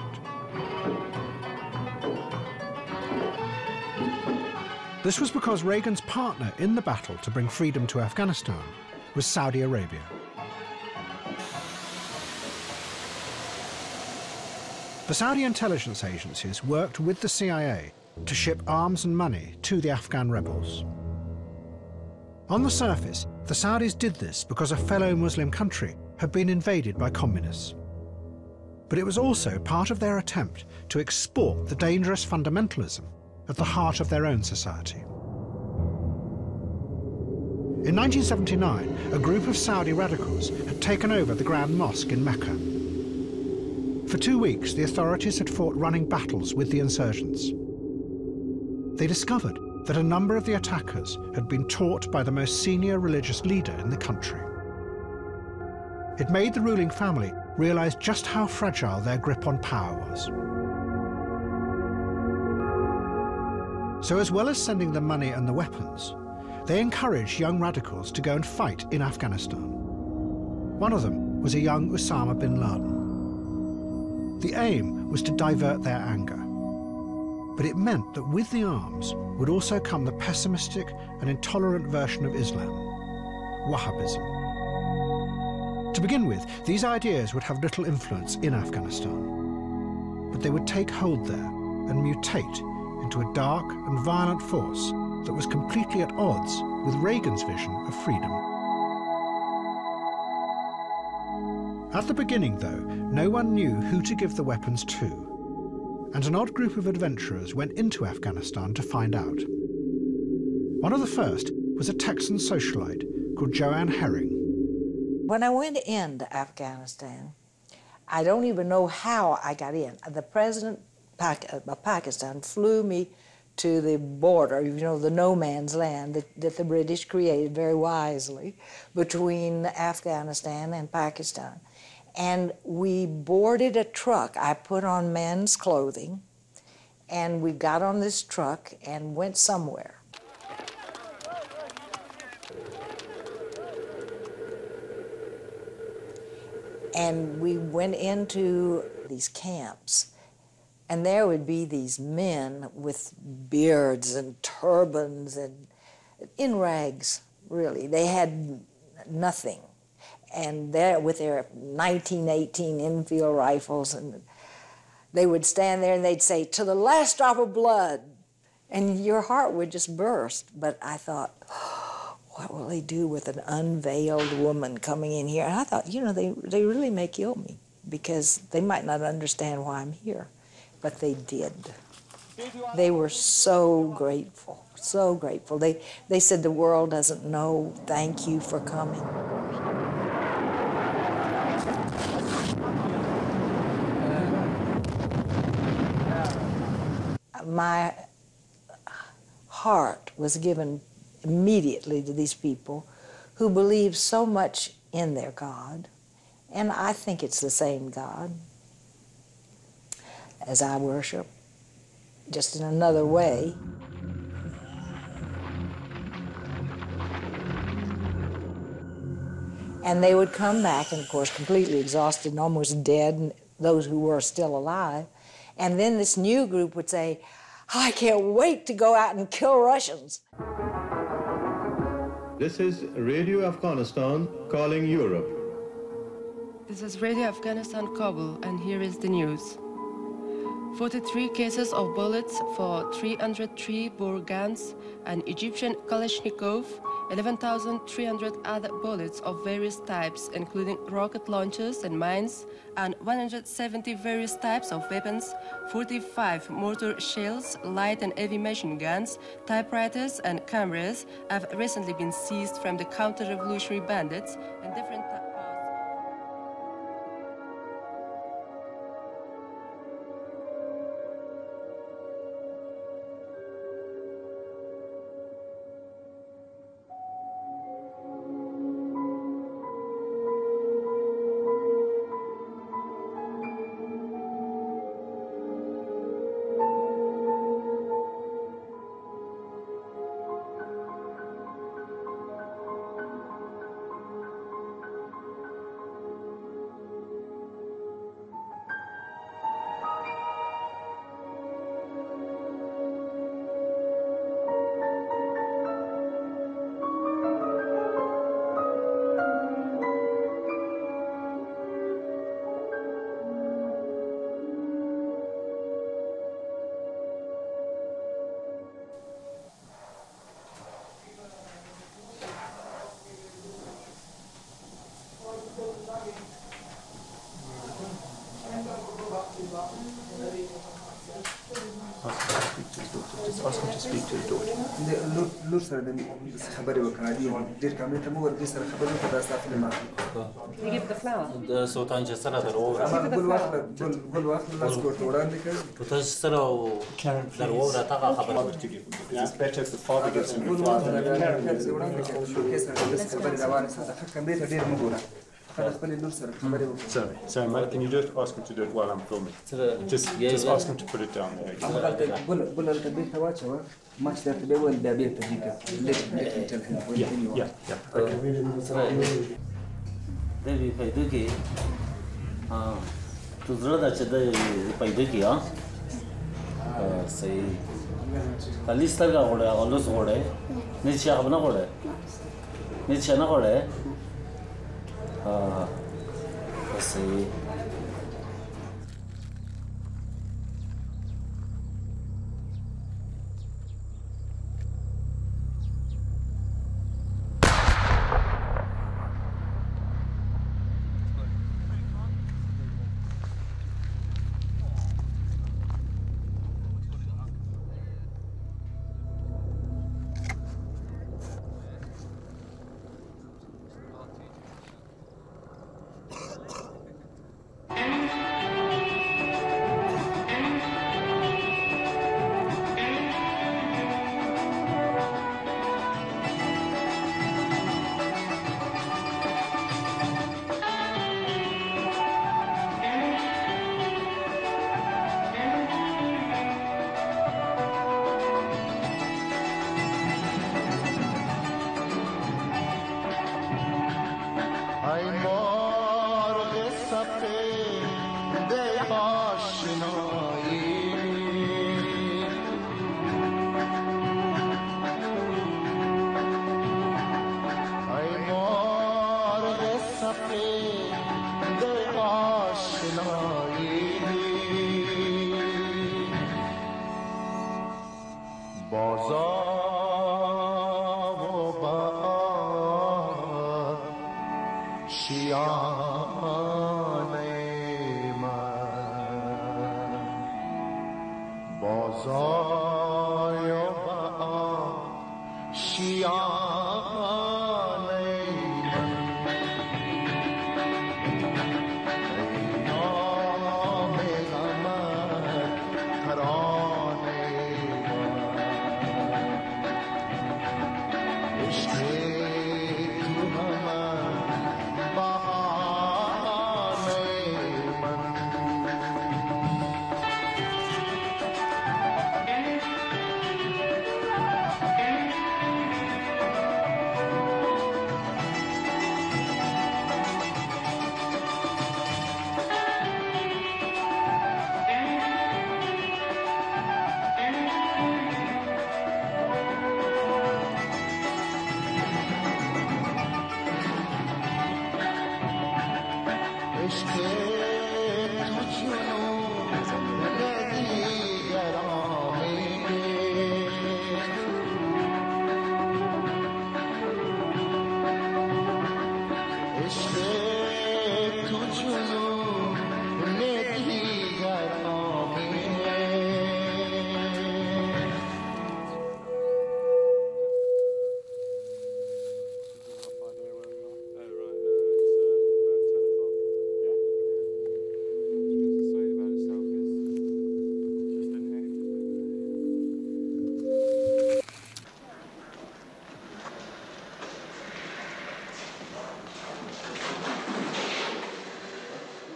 This was because Reagan's partner in the battle to bring freedom to Afghanistan was Saudi Arabia. The Saudi intelligence agencies worked with the CIA to ship arms and money to the Afghan rebels. On the surface, the Saudis did this because a fellow Muslim country had been invaded by communists. But it was also part of their attempt to export the dangerous fundamentalism at the heart of their own society. In 1979, a group of Saudi radicals had taken over the Grand Mosque in Mecca. For 2 weeks, the authorities had fought running battles with the insurgents. They discovered that a number of the attackers had been taught by the most senior religious leader in the country. It made the ruling family realize just how fragile their grip on power was. So as well as sending the money and the weapons, they encouraged young radicals to go and fight in Afghanistan. One of them was a young Osama bin Laden. The aim was to divert their anger. But it meant that with the arms would also come the pessimistic and intolerant version of Islam, Wahhabism. To begin with, these ideas would have little influence in Afghanistan, but they would take hold there and mutate into a dark and violent force that was completely at odds with Reagan's vision of freedom. At the beginning, though, no one knew who to give the weapons to, and an odd group of adventurers went into Afghanistan to find out. One of the first was a Texan socialite called Joanne Herring. When I went into Afghanistan, I don't even know how I got in. The president of Pakistan flew me to the border, you know, the no man's land that the British created very wisely between Afghanistan and Pakistan. And we boarded a truck. I put on men's clothing, and we got on this truck and went somewhere. And we went into these camps, and there would be these men with beards and turbans and in rags, really. They had nothing. And there with their 1918 Enfield rifles, and they would stand there and they'd say, "To the last drop of blood." And your heart would just burst. But I thought, oh, what will they do with an unveiled woman coming in here? And I thought, you know, they really may kill me because they might not understand why I'm here. But they did. They were so grateful, so grateful. They said, "The world doesn't know, thank you for coming." My heart was given immediately to these people who believe so much in their God, and I think it's the same God as I worship, just in another way. And they would come back, and of course completely exhausted and almost dead, and those who were still alive. And then this new group would say, "Oh, I can't wait to go out and kill Russians." This is Radio Afghanistan calling Europe. This is Radio Afghanistan Kabul, and here is the news. 43 cases of bullets for 303 bore guns, an Egyptian Kalashnikov, 11,300 other bullets of various types, including rocket launchers and mines, and 170 various types of weapons, 45 mortar shells, light and heavy machine guns, typewriters, and cameras have recently been seized from the counter-revolutionary bandits in different parts. Ask him to speak to his daughter. You give the flower. It's better if the father gives him the flower. Sorry, Mike, can you just ask him to do it while I'm filming? Just ask him to put it down there. let's see.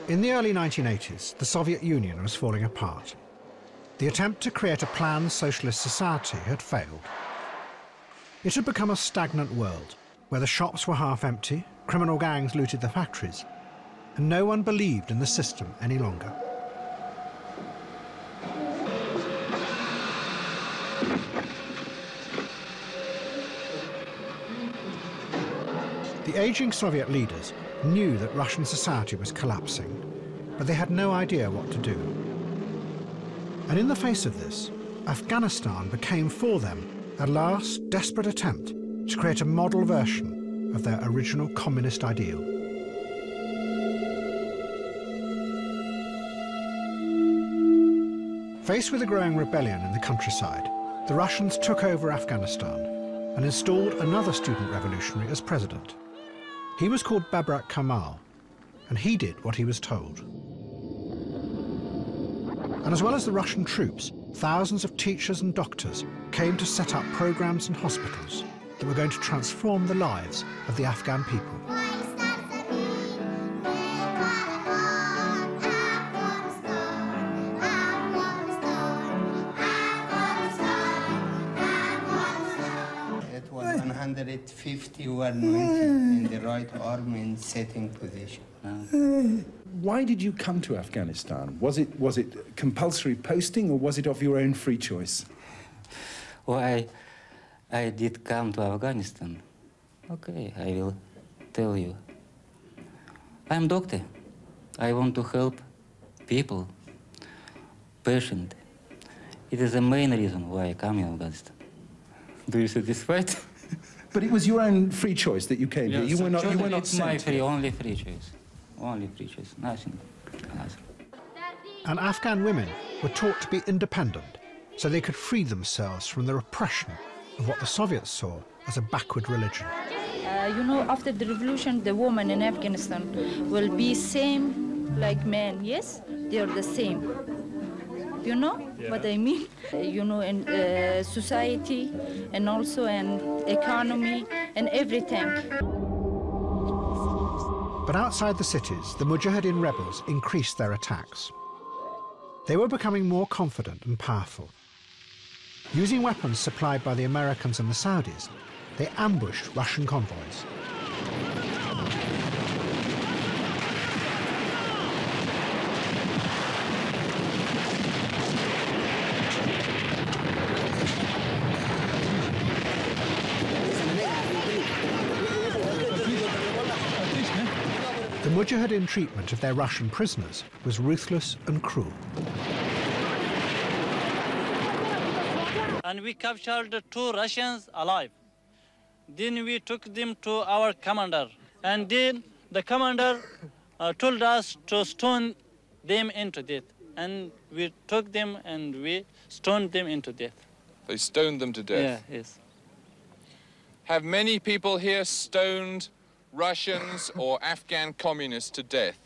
In the early 1980s, the Soviet Union was falling apart. The attempt to create a planned socialist society had failed. It had become a stagnant world, where the shops were half empty, criminal gangs looted the factories, and no one believed in the system any longer. The aging Soviet leaders knew that Russian society was collapsing, but they had no idea what to do. And in the face of this, Afghanistan became for them a last desperate attempt to create a model version of their original communist ideal. Faced with a growing rebellion in the countryside, the Russians took over Afghanistan and installed another student revolutionary as president. He was called Babrak Kamal, and he did what he was told. And as well as the Russian troops, thousands of teachers and doctors came to set up programs and hospitals that were going to transform the lives of the Afghan people. It was 151 in the right arm in setting position. Why did you come to Afghanistan? Was it compulsory posting, or was it of your own free choice? Well, I did come to Afghanistan Okay, I will tell you. I'm doctor. I want to help people, patient. It is the main reason why I come in Afghanistan. Do you satisfied? But it was your own free choice that you came here. You were not It's my sent free, here. only free choice. Only free choice, nothing. And Afghan women were taught to be independent so they could free themselves from the repression of what the Soviets saw as a backward religion. You know, after the revolution, the women in Afghanistan will be same like men. Yes, they are the same. You know what I mean? You know, in society and also in economy and everything. But outside the cities, the Mujahideen rebels increased their attacks. They were becoming more confident and powerful. Using weapons supplied by the Americans and the Saudis, they ambushed Russian convoys. The Mujahideen treatment of their Russian prisoners was ruthless and cruel. And we captured 2 Russians alive. Then we took them to our commander. And then the commander told us to stone them into death. And we took them and we stoned them into death. They stoned them to death? Yeah, yes. Have many people here stoned Russians or Afghan communists to death?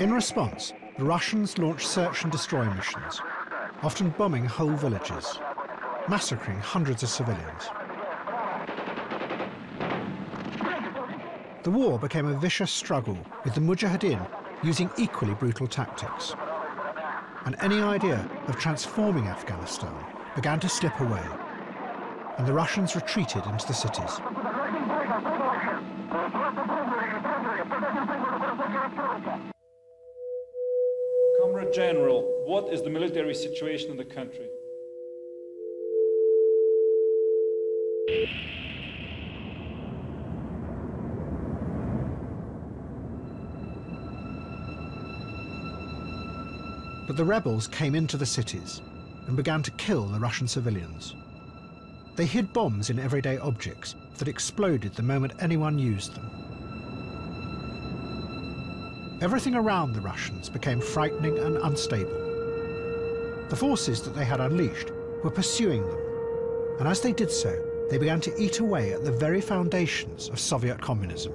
In response, the Russians launched search and destroy missions, often bombing whole villages, massacring hundreds of civilians. The war became a vicious struggle, with the Mujahideen using equally brutal tactics. And any idea of transforming Afghanistan began to slip away, and the Russians retreated into the cities. Comrade General, what is the military situation in the country? But the rebels came into the cities and began to kill the Russian civilians. They hid bombs in everyday objects that exploded the moment anyone used them. Everything around the Russians became frightening and unstable. The forces that they had unleashed were pursuing them, and as they did so, they began to eat away at the very foundations of Soviet communism.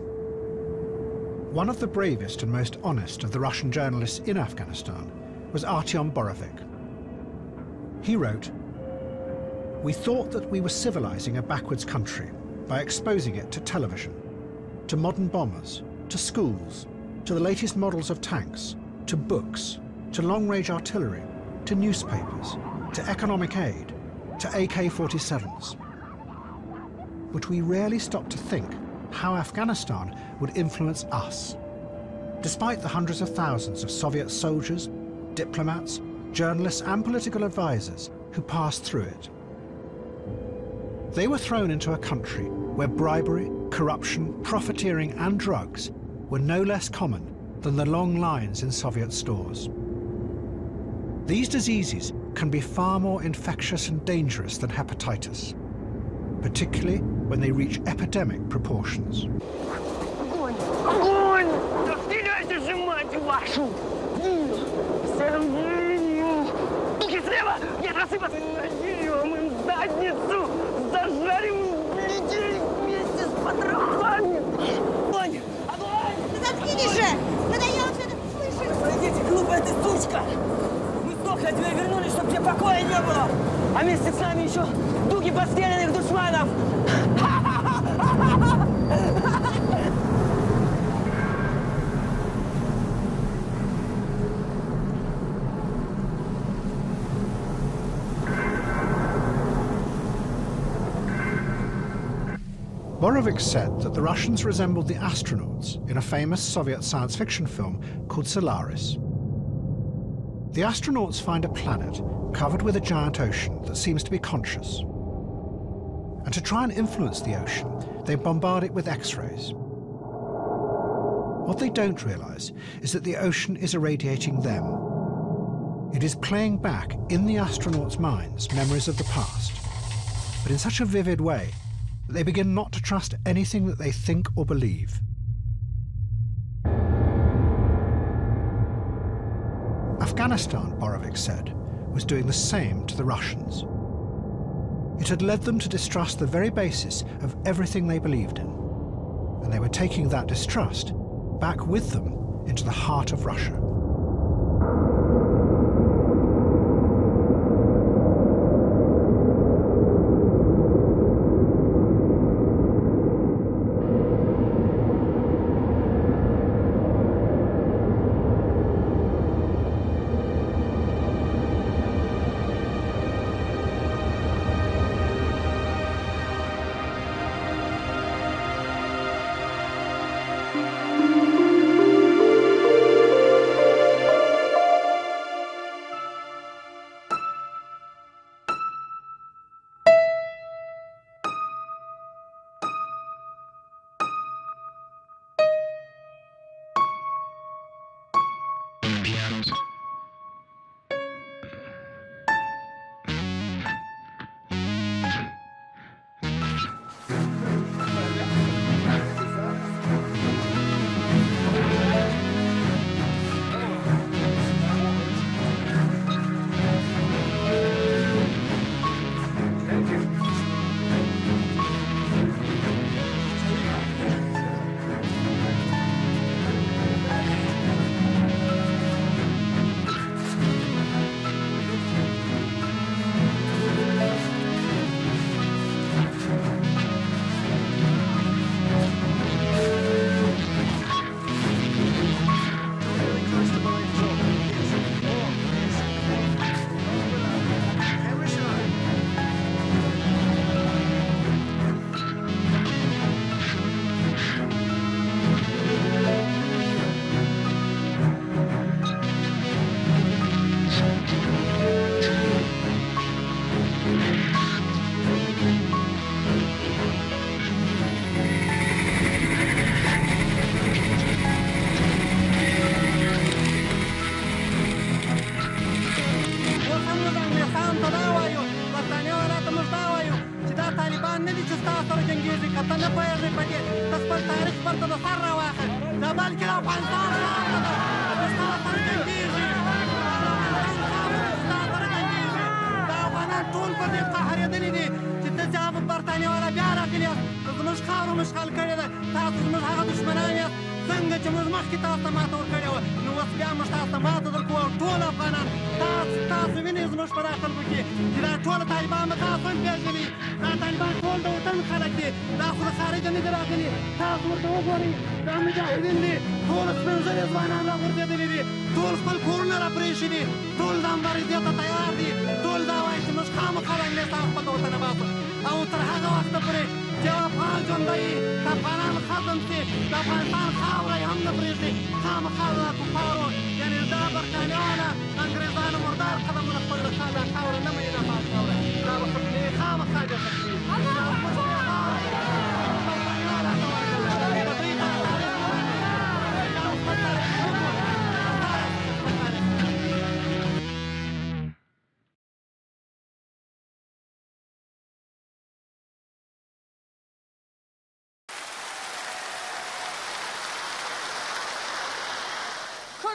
One of the bravest and most honest of the Russian journalists in Afghanistan was Artyom Borovik. He wrote, "We thought that we were civilizing a backwards country by exposing it to television, to modern bombers, to schools, to the latest models of tanks, to books, to long-range artillery, to newspapers, to economic aid, to AK-47s. But we rarely stopped to think how Afghanistan would influence us. Despite the hundreds of thousands of Soviet soldiers, diplomats, journalists and political advisors who passed through it. They were thrown into a country where bribery, corruption, profiteering and drugs were no less common than the long lines in Soviet stores. These diseases can be far more infectious and dangerous than hepatitis, particularly when they reach epidemic proportions. Огонь! Огонь! Да стреляйте же, мать вашу! Дуки слева! Нет, рассыпаться! Надерем им задницу! Зажарим людей вместе с потрохами! Огонь! Огонь! Да заткнись же! Надоело все это слышать! Пройдите, глупая ты сучка! Мы сдохли, а тебя вернули, чтобы тебе покоя не было! А вместе с нами еще дуги подстреленных душманов! Borovic said that the Russians resembled the astronauts in a famous Soviet science fiction film called Solaris. The astronauts find a planet covered with a giant ocean that seems to be conscious. And to try and influence the ocean, they bombard it with X-rays. What they don't realize is that the ocean is irradiating them. It is playing back in the astronauts' minds memories of the past, but in such a vivid way that they begin not to trust anything that they think or believe. Afghanistan, Borovic said, was doing the same to the Russians. It had led them to distrust the very basis of everything they believed in, and they were taking that distrust back with them into the heart of Russia.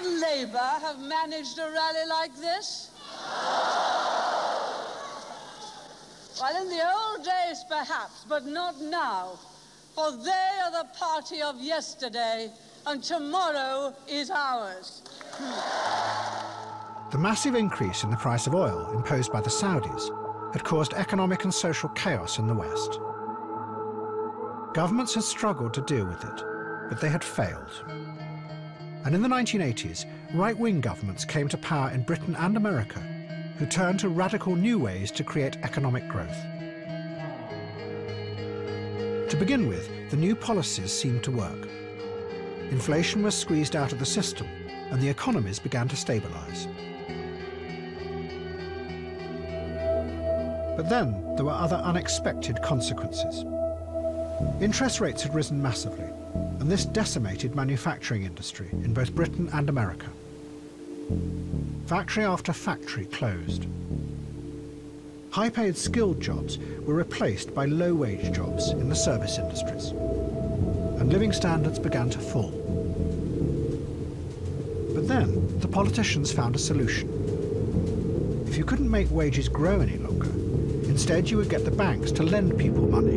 Could Labour have managed a rally like this? Well, in the old days, perhaps, but not now, for they are the party of yesterday, and tomorrow is ours. The massive increase in the price of oil imposed by the Saudis had caused economic and social chaos in the West. Governments had struggled to deal with it, but they had failed. And in the 1980s, right-wing governments came to power in Britain and America, who turned to radical new ways to create economic growth. To begin with, the new policies seemed to work. Inflation was squeezed out of the system, and the economies began to stabilise. But then there were other unexpected consequences. Interest rates had risen massively, and this decimated manufacturing industry in both Britain and America. Factory after factory closed. High-paid skilled jobs were replaced by low-wage jobs in the service industries, and living standards began to fall. But then the politicians found a solution. If you couldn't make wages grow any longer, instead you would get the banks to lend people money.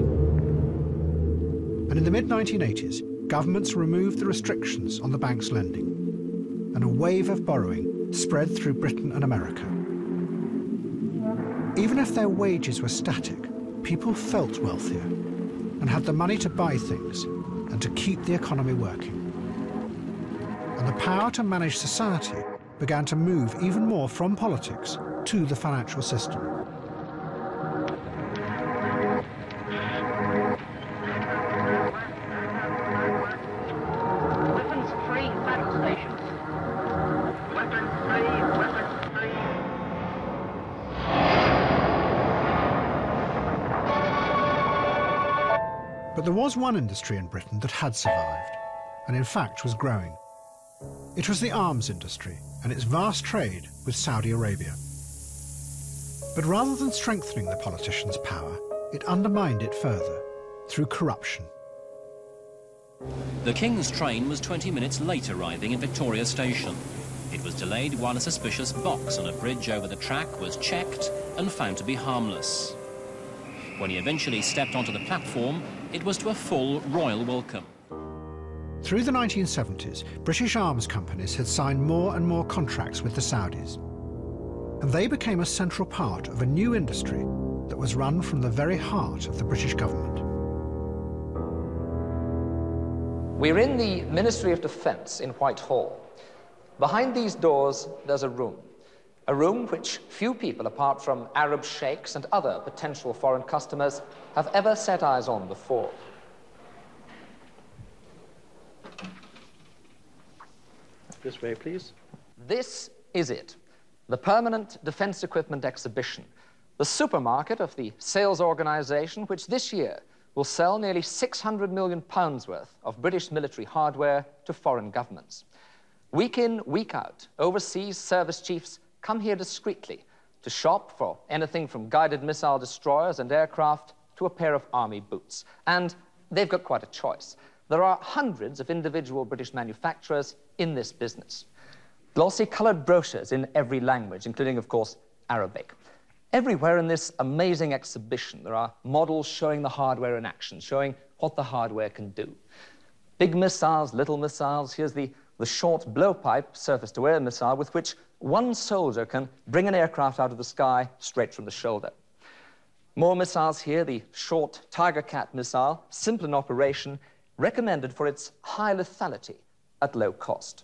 And in the mid-1980s, governments removed the restrictions on the banks' lending, and a wave of borrowing spread through Britain and America. Even if their wages were static, people felt wealthier and had the money to buy things and to keep the economy working. And the power to manage society began to move even more from politics to the financial system. But there was one industry in Britain that had survived, and in fact was growing. It was the arms industry and its vast trade with Saudi Arabia. But rather than strengthening the politicians' power, it undermined it further through corruption. The King's train was 20 minutes late arriving in Victoria Station. It was delayed while a suspicious box on a bridge over the track was checked and found to be harmless. When he eventually stepped onto the platform, it was to a full royal welcome. Through the 1970s, British arms companies had signed more and more contracts with the Saudis. And they became a central part of a new industry that was run from the very heart of the British government. We're in the Ministry of Defence in Whitehall. Behind these doors, there's a room which few people apart from Arab sheikhs and other potential foreign customers have ever set eyes on before. This way, please. This is it, the permanent defence equipment exhibition, the supermarket of the sales organisation which this year will sell nearly £600 million worth of British military hardware to foreign governments. Week in, week out, overseas service chiefs come here discreetly to shop for anything from guided missile destroyers and aircraft to a pair of army boots. And they've got quite a choice. There are hundreds of individual British manufacturers in this business. Glossy coloured brochures in every language, including, of course, Arabic. Everywhere in this amazing exhibition, there are models showing the hardware in action, showing what the hardware can do. Big missiles, little missiles. Here's the short blowpipe surface-to-air missile with which one soldier can bring an aircraft out of the sky straight from the shoulder. More missiles here, the short Tiger Cat missile, simple in operation, recommended for its high lethality at low cost.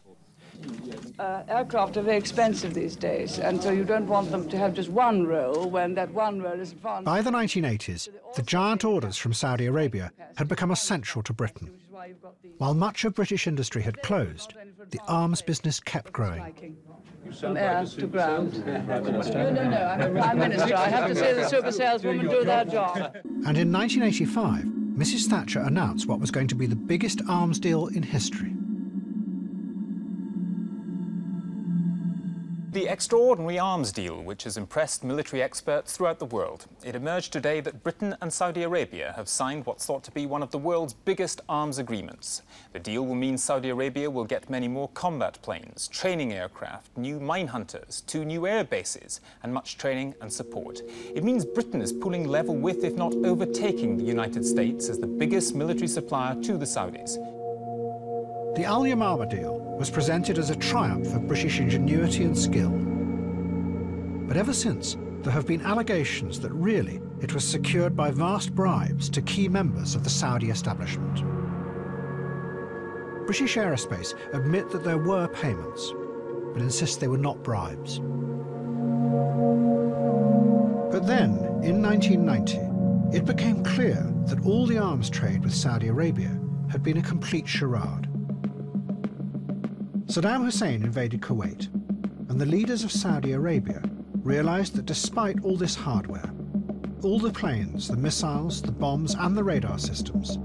Aircraft are very expensive these days, and so you don't want them to have just one role when that one role is advanced. By the 1980s, the giant orders from Saudi Arabia had become essential to Britain. While much of British industry had closed, the arms business kept growing. From air to ground. No, I'm a Prime Minister. I have to say the super saleswomen do their job. And in 1985, Mrs. Thatcher announced what was going to be the biggest arms deal in history. The extraordinary arms deal, which has impressed military experts throughout the world. It emerged today that Britain and Saudi Arabia have signed what's thought to be one of the world's biggest arms agreements. The deal will mean Saudi Arabia will get many more combat planes, training aircraft, new mine hunters, 2 new air bases, and much training and support. It means Britain is pulling level with, if not overtaking, the United States as the biggest military supplier to the Saudis. The Al Yamama deal was presented as a triumph of British ingenuity and skill. But ever since, there have been allegations that really it was secured by vast bribes to key members of the Saudi establishment. British Aerospace admit that there were payments, but insist they were not bribes. But then, in 1990, it became clear that all the arms trade with Saudi Arabia had been a complete charade. Saddam Hussein invaded Kuwait, and the leaders of Saudi Arabia realized that despite all this hardware, all the planes, the missiles, the bombs, and the radar systems,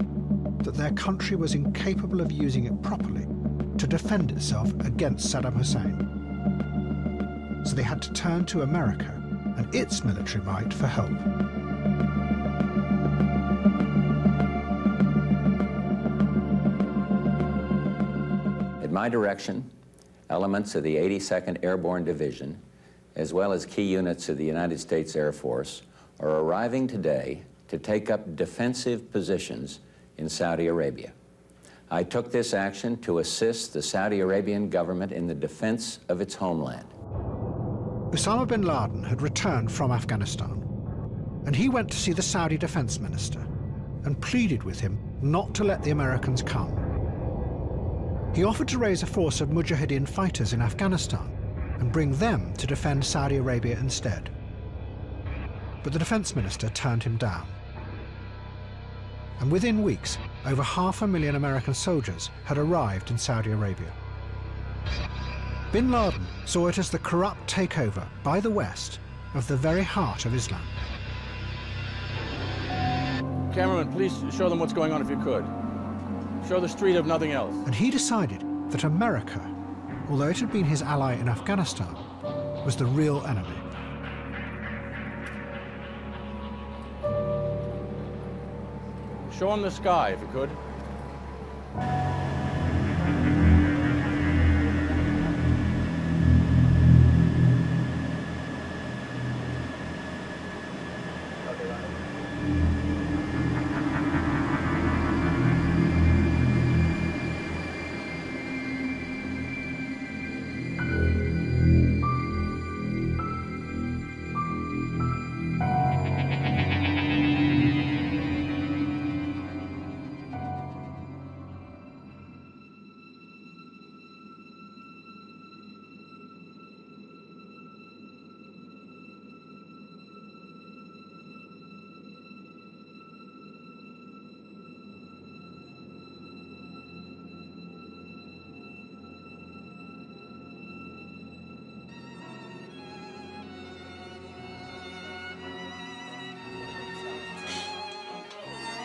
that their country was incapable of using it properly to defend itself against Saddam Hussein. So they had to turn to America and its military might for help. At my direction, elements of the 82nd Airborne Division, as well as key units of the United States Air Force, are arriving today to take up defensive positions in Saudi Arabia. I took this action to assist the Saudi Arabian government in the defense of its homeland. Osama bin Laden had returned from Afghanistan, and he went to see the Saudi defense minister and pleaded with him not to let the Americans come. He offered to raise a force of Mujahideen fighters in Afghanistan and bring them to defend Saudi Arabia instead. But the defense minister turned him down. And within weeks, over 500,000 American soldiers had arrived in Saudi Arabia. Bin Laden saw it as the corrupt takeover by the West of the very heart of Islam. Cameraman, please show them what's going on if you could. Show the street if nothing else. And he decided that America, although it had been his ally in Afghanistan, was the real enemy. Show them the sky if you could.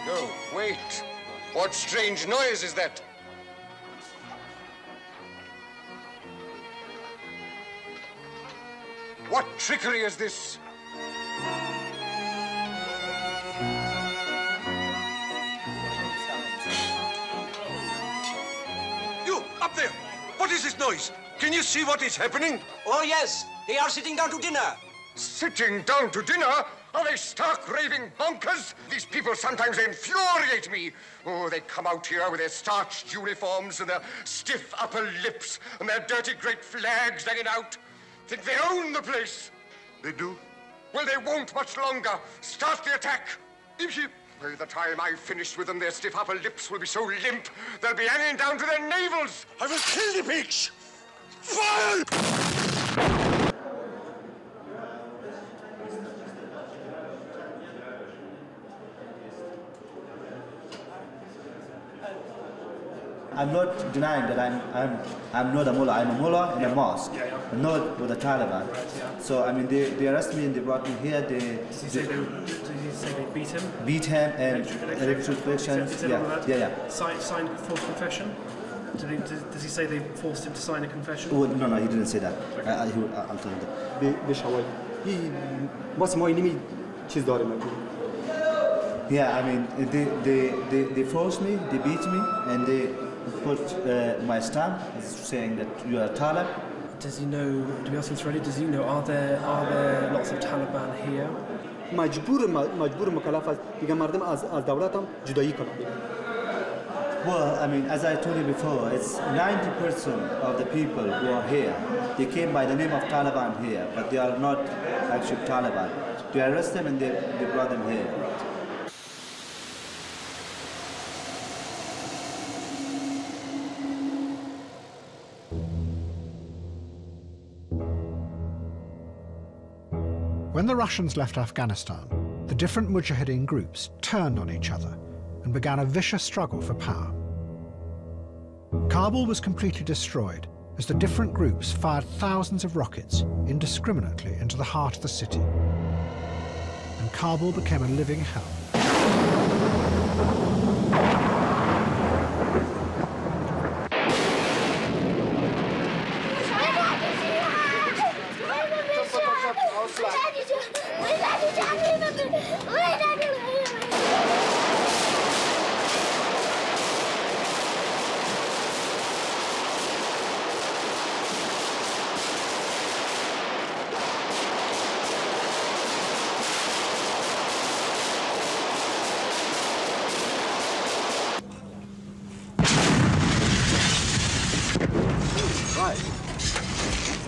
No, wait. What strange noise is that? What trickery is this? You, up there! What is this noise? Can you see what is happening? Oh, yes. They are sitting down to dinner. Sitting down to dinner? Are they stark raving bonkers? These people sometimes infuriate me. Oh, they come out here with their starched uniforms and their stiff upper lips and their dirty great flags hanging out. Think they own the place. They do? Well, they won't much longer. Start the attack. By the time I've finished with them, their stiff upper lips will be so limp, they'll be hanging down to their navels. I will kill the pigs. Fire! I'm not denying that I'm not a mullah. I'm a mullah in a mosque, not with the Taliban. So I mean, they arrested me and they brought me here. Did he say they beat him? Beat him and electrocutions. Yeah. Signed false confession. Does he say they forced him to sign a confession? Oh, no, he didn't say that. I'll tell you that. Yeah, I mean, they forced me, they beat me, and they put my stamp saying that you are Talib. Does he know, to be honest, ready, does he know, are there lots of Taliban here? Well, I mean, as I told you before, it's 90% of the people who are here, they came by the name of Taliban here, but they are not actually Taliban. They arrest them and they brought them here. When the Russians left Afghanistan, the different Mujahideen groups turned on each other and began a vicious struggle for power. Kabul was completely destroyed as the different groups fired thousands of rockets indiscriminately into the heart of the city. And Kabul became a living hell.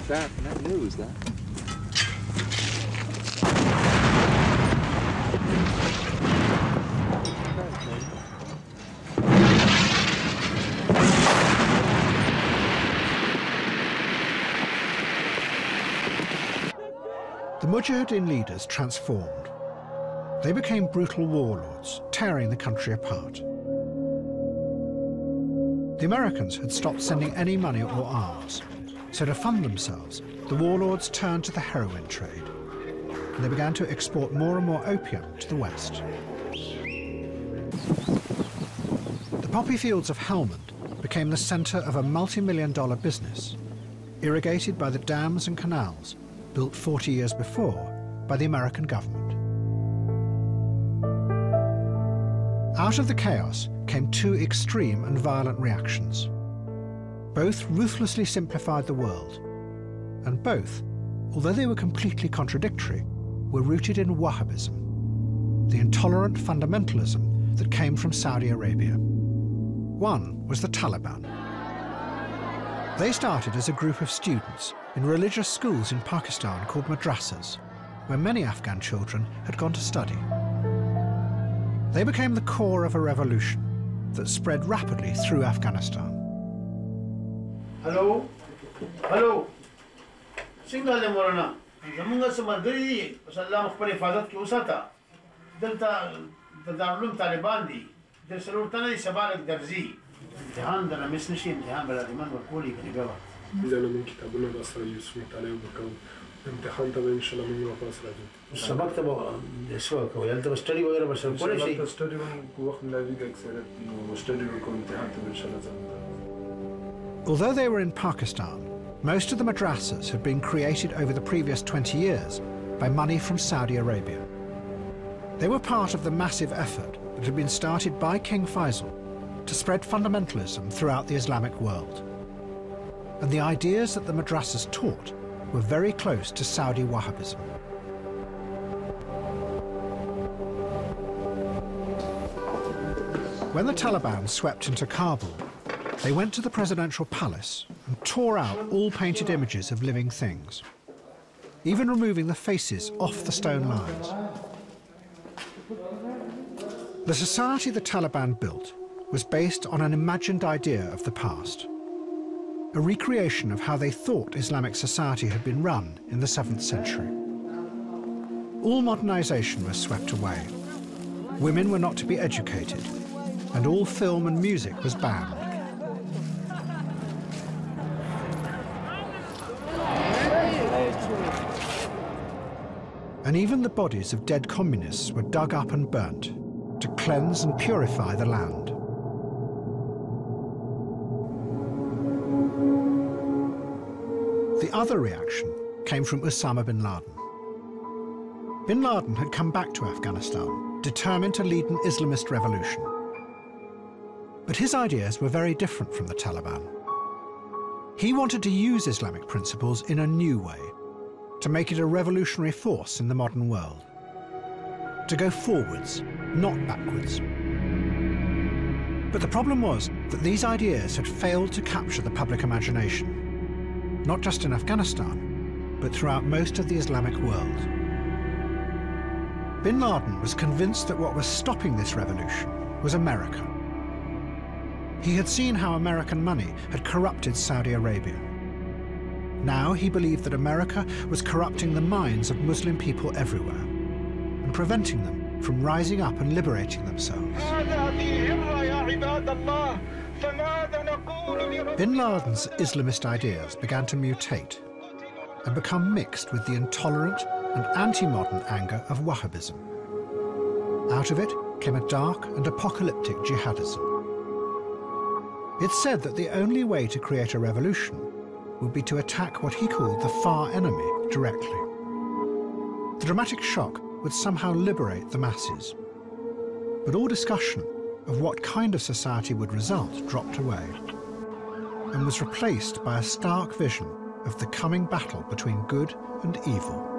That news, that. The Mujahideen leaders transformed. They became brutal warlords, tearing the country apart. The Americans had stopped sending any money or arms, so to fund themselves, the warlords turned to the heroin trade, and they began to export more and more opium to the West. The poppy fields of Helmand became the center of a multi-million-dollar business, irrigated by the dams and canals built 40 years before by the American government. Out of the chaos came two extreme and violent reactions. Both ruthlessly simplified the world, and both, although they were completely contradictory, were rooted in Wahhabism, the intolerant fundamentalism that came from Saudi Arabia. One was the Taliban. They started as a group of students in religious schools in Pakistan called madrasas, where many Afghan children had gone to study. They became the core of a revolution that spread rapidly through Afghanistan. Hello? Hello? Single Morana. Zamunga Samadri, Salam Fadat Kusata. Delta the Darlum Talibandi. There's a Rutana Sabarak Darzi. The hand and a misnishim, the hand, but the man were fully Kanigawa. إذا لم يكتبون الأسرى يسمى عليهم بكون امتحان تبع إن شاء الله من يوم فاصلة جد. سبقت بقى سواء كوي أنت بستدي وغيره بس كل شيء. بستدي من وقت لا بيجي أكثر بستدي بكون امتحان تبع إن شاء الله. Although they were in Pakistan, most of the madrasas had been created over the previous 20 years by money from Saudi Arabia. They were part of the massive effort that had been started by King Faisal to spread fundamentalism throughout the Islamic world. And the ideas that the madrasas taught were very close to Saudi Wahhabism. When the Taliban swept into Kabul, they went to the presidential palace and tore out all painted images of living things, even removing the faces off the stone lions. The society the Taliban built was based on an imagined idea of the past, a recreation of how they thought Islamic society had been run in the 7th century. All modernization was swept away. Women were not to be educated, and all film and music was banned. And even the bodies of dead communists were dug up and burnt to cleanse and purify the land. The other reaction came from Osama bin Laden. Bin Laden had come back to Afghanistan, determined to lead an Islamist revolution. But his ideas were very different from the Taliban. He wanted to use Islamic principles in a new way, to make it a revolutionary force in the modern world. To go forwards, not backwards. But the problem was that these ideas had failed to capture the public imagination, not just in Afghanistan, but throughout most of the Islamic world. Bin Laden was convinced that what was stopping this revolution was America. He had seen how American money had corrupted Saudi Arabia. Now he believed that America was corrupting the minds of Muslim people everywhere, and preventing them from rising up and liberating themselves. Bin Laden's Islamist ideas began to mutate and become mixed with the intolerant and anti-modern anger of Wahhabism. Out of it came a dark and apocalyptic jihadism. It's said that the only way to create a revolution would be to attack what he called the far enemy directly. The dramatic shock would somehow liberate the masses. But all discussion of what kind of society would result dropped away and was replaced by a stark vision of the coming battle between good and evil.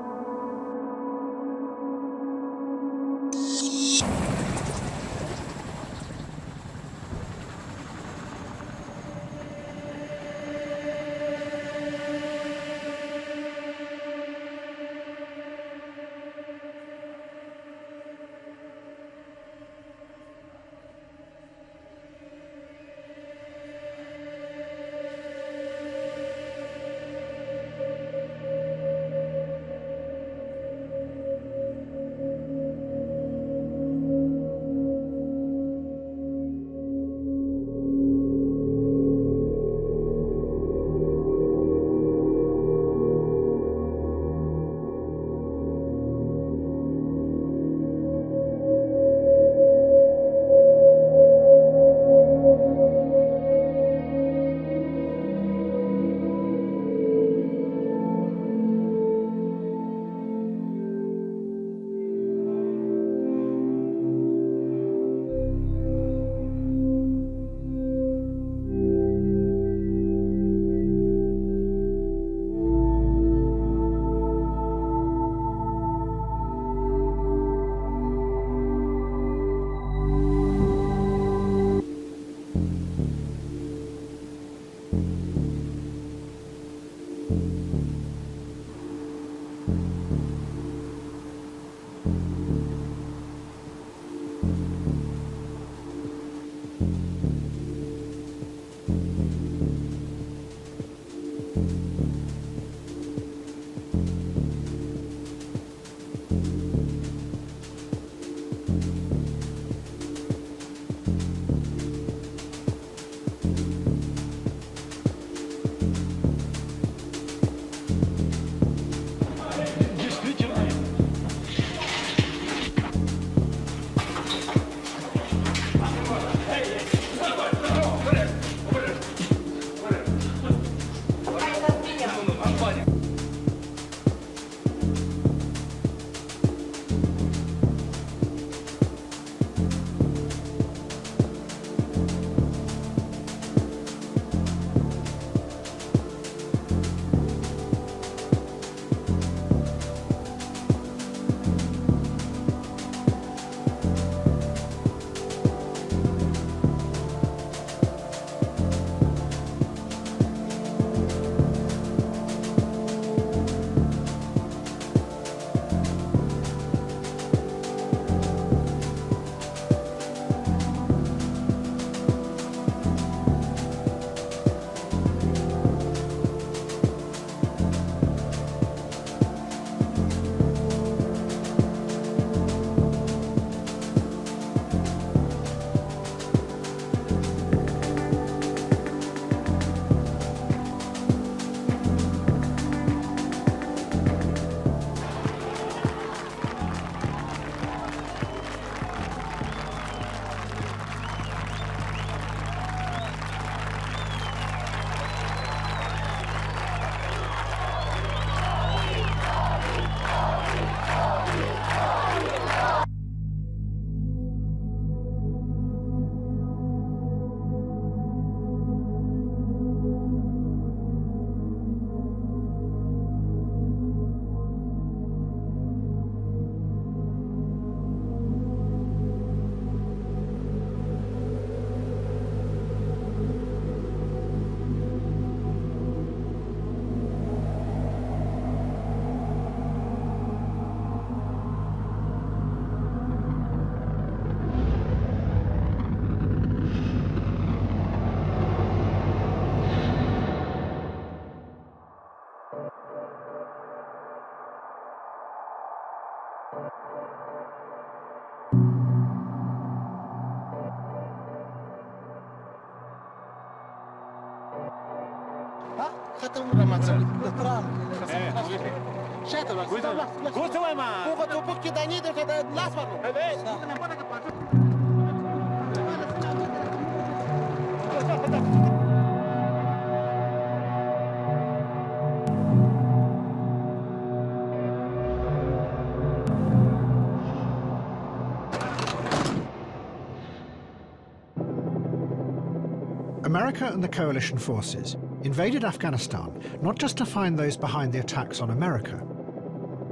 America and the coalition forces invaded Afghanistan not just to find those behind the attacks on America,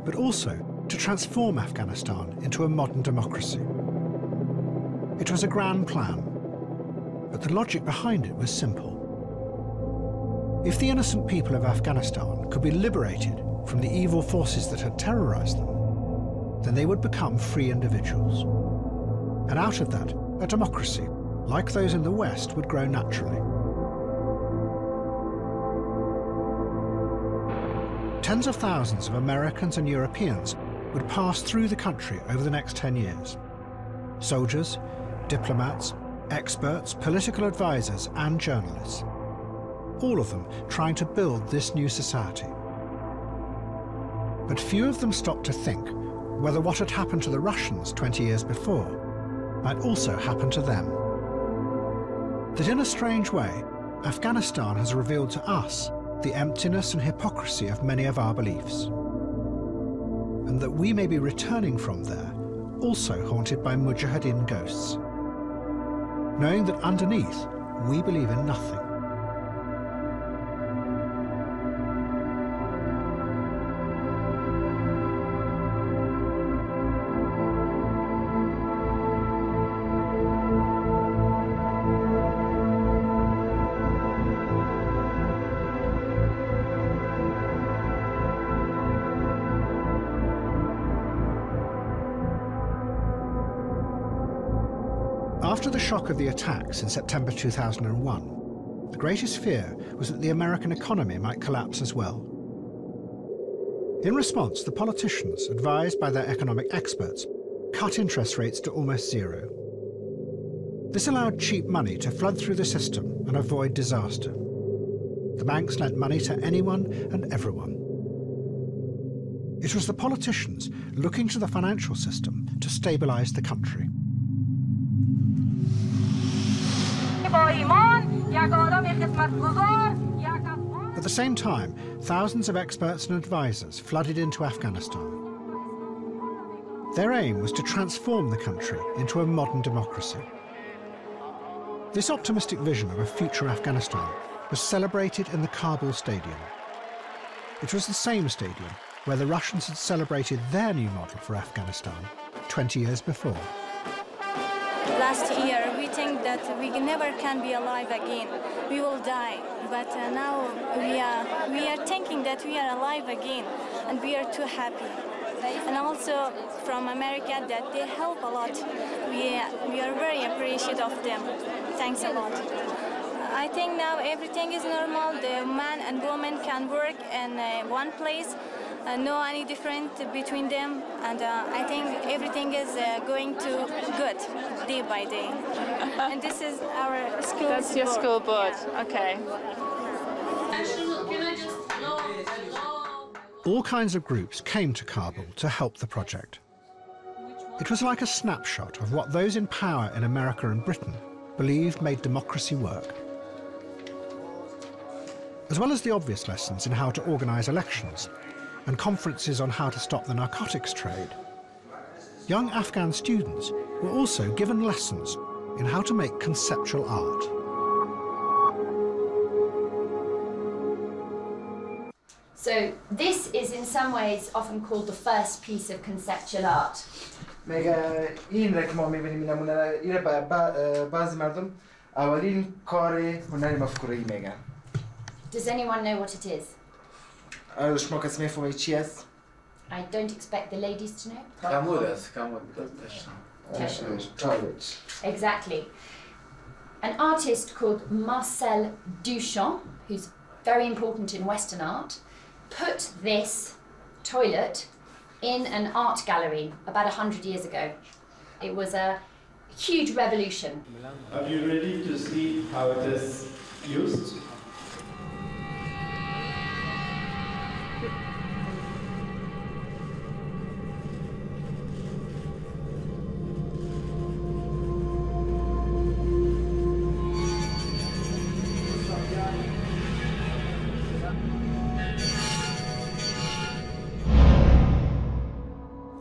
but also to transform Afghanistan into a modern democracy. It was a grand plan, but the logic behind it was simple. If the innocent people of Afghanistan could be liberated from the evil forces that had terrorized them, then they would become free individuals. And out of that, a democracy, like those in the West, would grow naturally. Tens of thousands of Americans and Europeans would pass through the country over the next 10 years. Soldiers, diplomats, experts, political advisors and journalists. All of them trying to build this new society. But few of them stopped to think whether what had happened to the Russians 20 years before might also happen to them. That in a strange way, Afghanistan has revealed to us the emptiness and hypocrisy of many of our beliefs, and that we may be returning from there also haunted by mujahideen ghosts, knowing that underneath we believe in nothing. After the shock of the attacks in September 2001, the greatest fear was that the American economy might collapse as well. In response, the politicians, advised by their economic experts, cut interest rates to almost zero. This allowed cheap money to flood through the system and avoid disaster. The banks lent money to anyone and everyone. It was the politicians looking to the financial system to stabilize the country. At the same time, thousands of experts and advisors flooded into Afghanistan. Their aim was to transform the country into a modern democracy. This optimistic vision of a future Afghanistan was celebrated in the Kabul Stadium. It was the same stadium where the Russians had celebrated their new model for Afghanistan 20 years before. Last year, we think that we never can be alive again. We will die. But now we are thinking that we are alive again, and we are too happy. And also from America, that they help a lot. We are very appreciative of them. Thanks a lot. I think now everything is normal. The man and woman can work in one place. No any different between them, and I think everything is going to good day by day. And this is our school. That's your school board. Yeah. Okay. All kinds of groups came to Kabul to help the project. It was like a snapshot of what those in power in America and Britain believed made democracy work. As well as the obvious lessons in how to organize elections and conferences on how to stop the narcotics trade, young Afghan students were also given lessons in how to make conceptual art. So this is in some ways often called the first piece of conceptual art. Does anyone know what it is? I don't expect the ladies to know. Exactly. An artist called Marcel Duchamp, who's very important in Western art, put this toilet in an art gallery about 100 years ago. It was a huge revolution. Are you ready to see how it is used?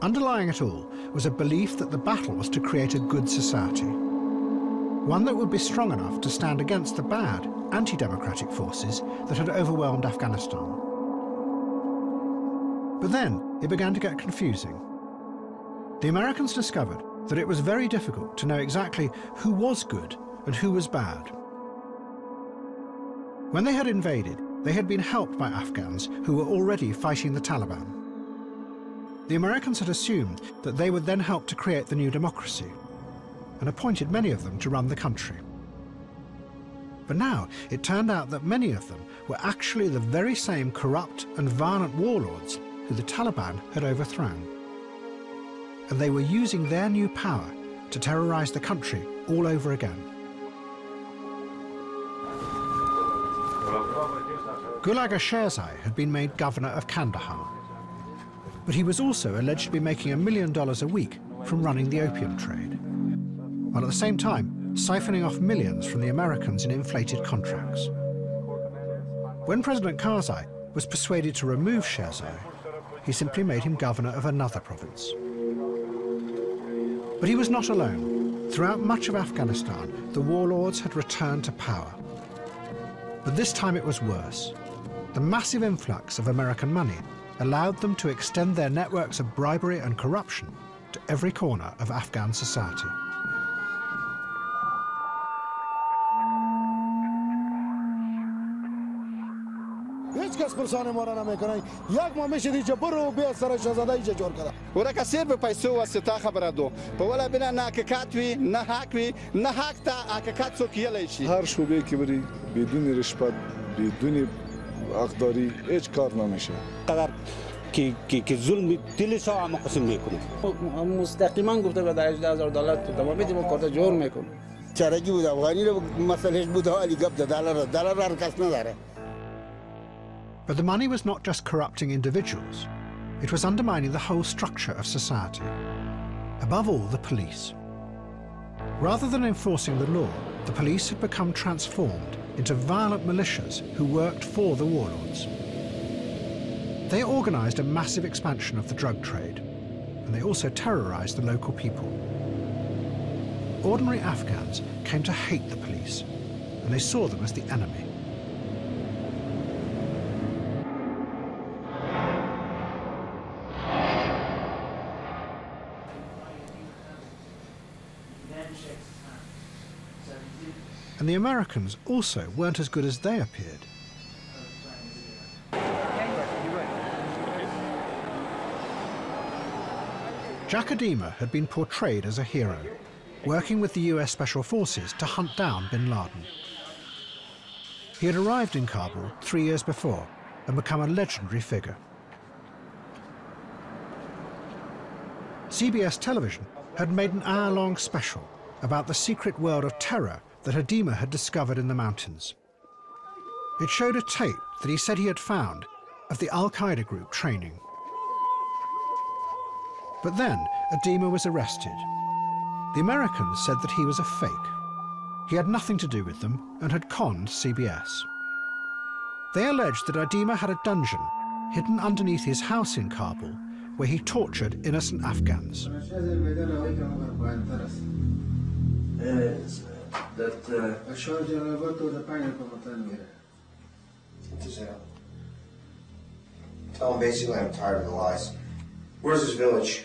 Underlying it all was a belief that the battle was to create a good society, one that would be strong enough to stand against the bad, anti-democratic forces that had overwhelmed Afghanistan. But then it began to get confusing. The Americans discovered that it was very difficult to know exactly who was good and who was bad. When they had invaded, they had been helped by Afghans who were already fighting the Taliban. The Americans had assumed that they would then help to create the new democracy and appointed many of them to run the country. But now it turned out that many of them were actually the very same corrupt and violent warlords who the Taliban had overthrown. And they were using their new power to terrorize the country all over again. Gulaga Sherzai had been made governor of Kandahar, but he was also alleged to be making $1 million a week from running the opium trade, while at the same time siphoning off millions from the Americans in inflated contracts. When President Karzai was persuaded to remove Sherzai, he simply made him governor of another province. But he was not alone. Throughout much of Afghanistan, the warlords had returned to power. But this time it was worse. The massive influx of American money allowed them to extend their networks of bribery and corruption to every corner of Afghan society. که ظلم دل سا هم قسم میکنه مستقیما گفته به $18,000 تو تمام میدیم و کارت جور میکنه چرگی بود افغانی رو مسئلهش بود علی گفت دلار هر کس نداره. But the money was not just corrupting individuals, it was undermining the whole structure of society. Above all, the police. Rather than enforcing the law, the police had become transformed into violent militias who worked for the warlords. They organized a massive expansion of the drug trade, and they also terrorized the local people. Ordinary Afghans came to hate the police, and they saw them as the enemy. And the Americans also weren't as good as they appeared. Jack Adema had been portrayed as a hero, working with the US Special Forces to hunt down bin Laden. He had arrived in Kabul 3 years before and become a legendary figure. CBS television had made an hour-long special about the secret world of terror that Adema had discovered in the mountains. It showed a tape that he said he had found of the Al-Qaeda group training. But then Adema was arrested. The Americans said that he was a fake. He had nothing to do with them and had conned CBS. They alleged that Adema had a dungeon hidden underneath his house in Kabul where he tortured innocent Afghans. Tell him basically I'm tired of the lies. Where's his village?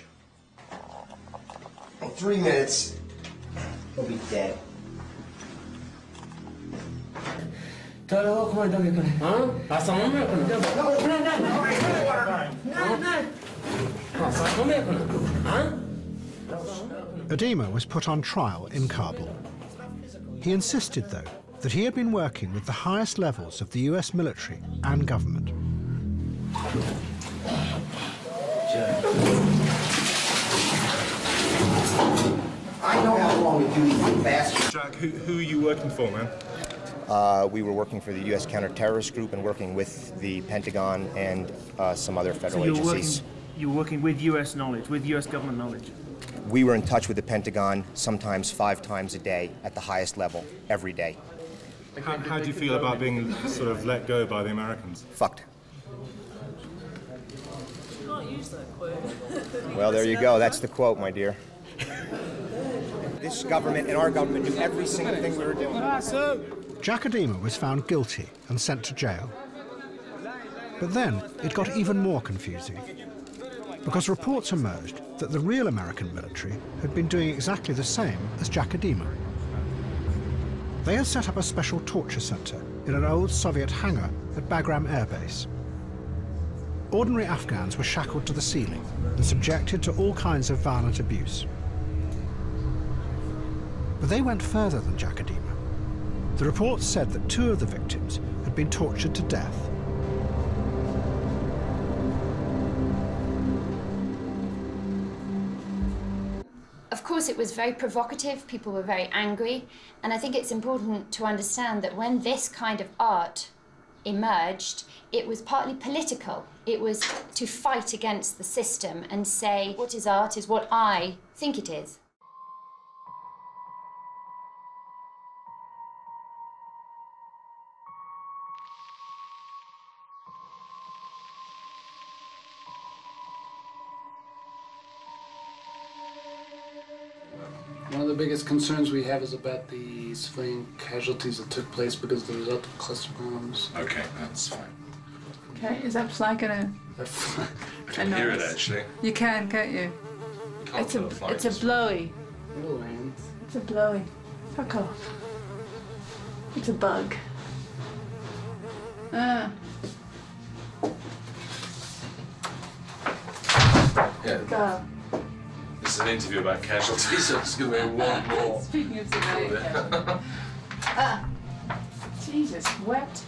In 3 minutes, he'll be dead. Adema was put on trial in Kabul. He insisted, though, that he had been working with the highest levels of the US military and government. I know how long to do these bastards. Jack, who are you working for, man? We were working for the U.S. counterterrorist group and working with the Pentagon and some other federal agencies. You were working with U.S. knowledge, with U.S. government knowledge? We were in touch with the Pentagon sometimes 5 times a day at the highest level, every day. How do you feel about being sort of let go by the Americans? Fucked. use that quote. Well, there you go. That's the quote, my dear. This government and our government knew every single thing we were doing. Jacodema was found guilty and sent to jail. But then it got even more confusing, because reports emerged that the real American military had been doing exactly the same as Jacodema. They had set up a special torture center in an old Soviet hangar at Bagram Air Base. Ordinary Afghans were shackled to the ceiling and subjected to all kinds of violent abuse. But they went further than Jacodema. The reports said that 2 of the victims had been tortured to death. Of course, it was very provocative, people were very angry, and I think it's important to understand that when this kind of art emerged, it was partly political. It was to fight against the system and say, what is art is what I think it is. One of the biggest concerns we have is about the civilian casualties that took place because of the result of cluster bombs. Okay, that's fine. Okay, is that fly gonna? I can hear it actually. You can, can't you? It's a blowy. It's a blowy. Fuck off. It's a bug. Yeah. Go. This is an interview about casualties, so it's going to be one more. Speaking of civilian casualties. Jesus, wet.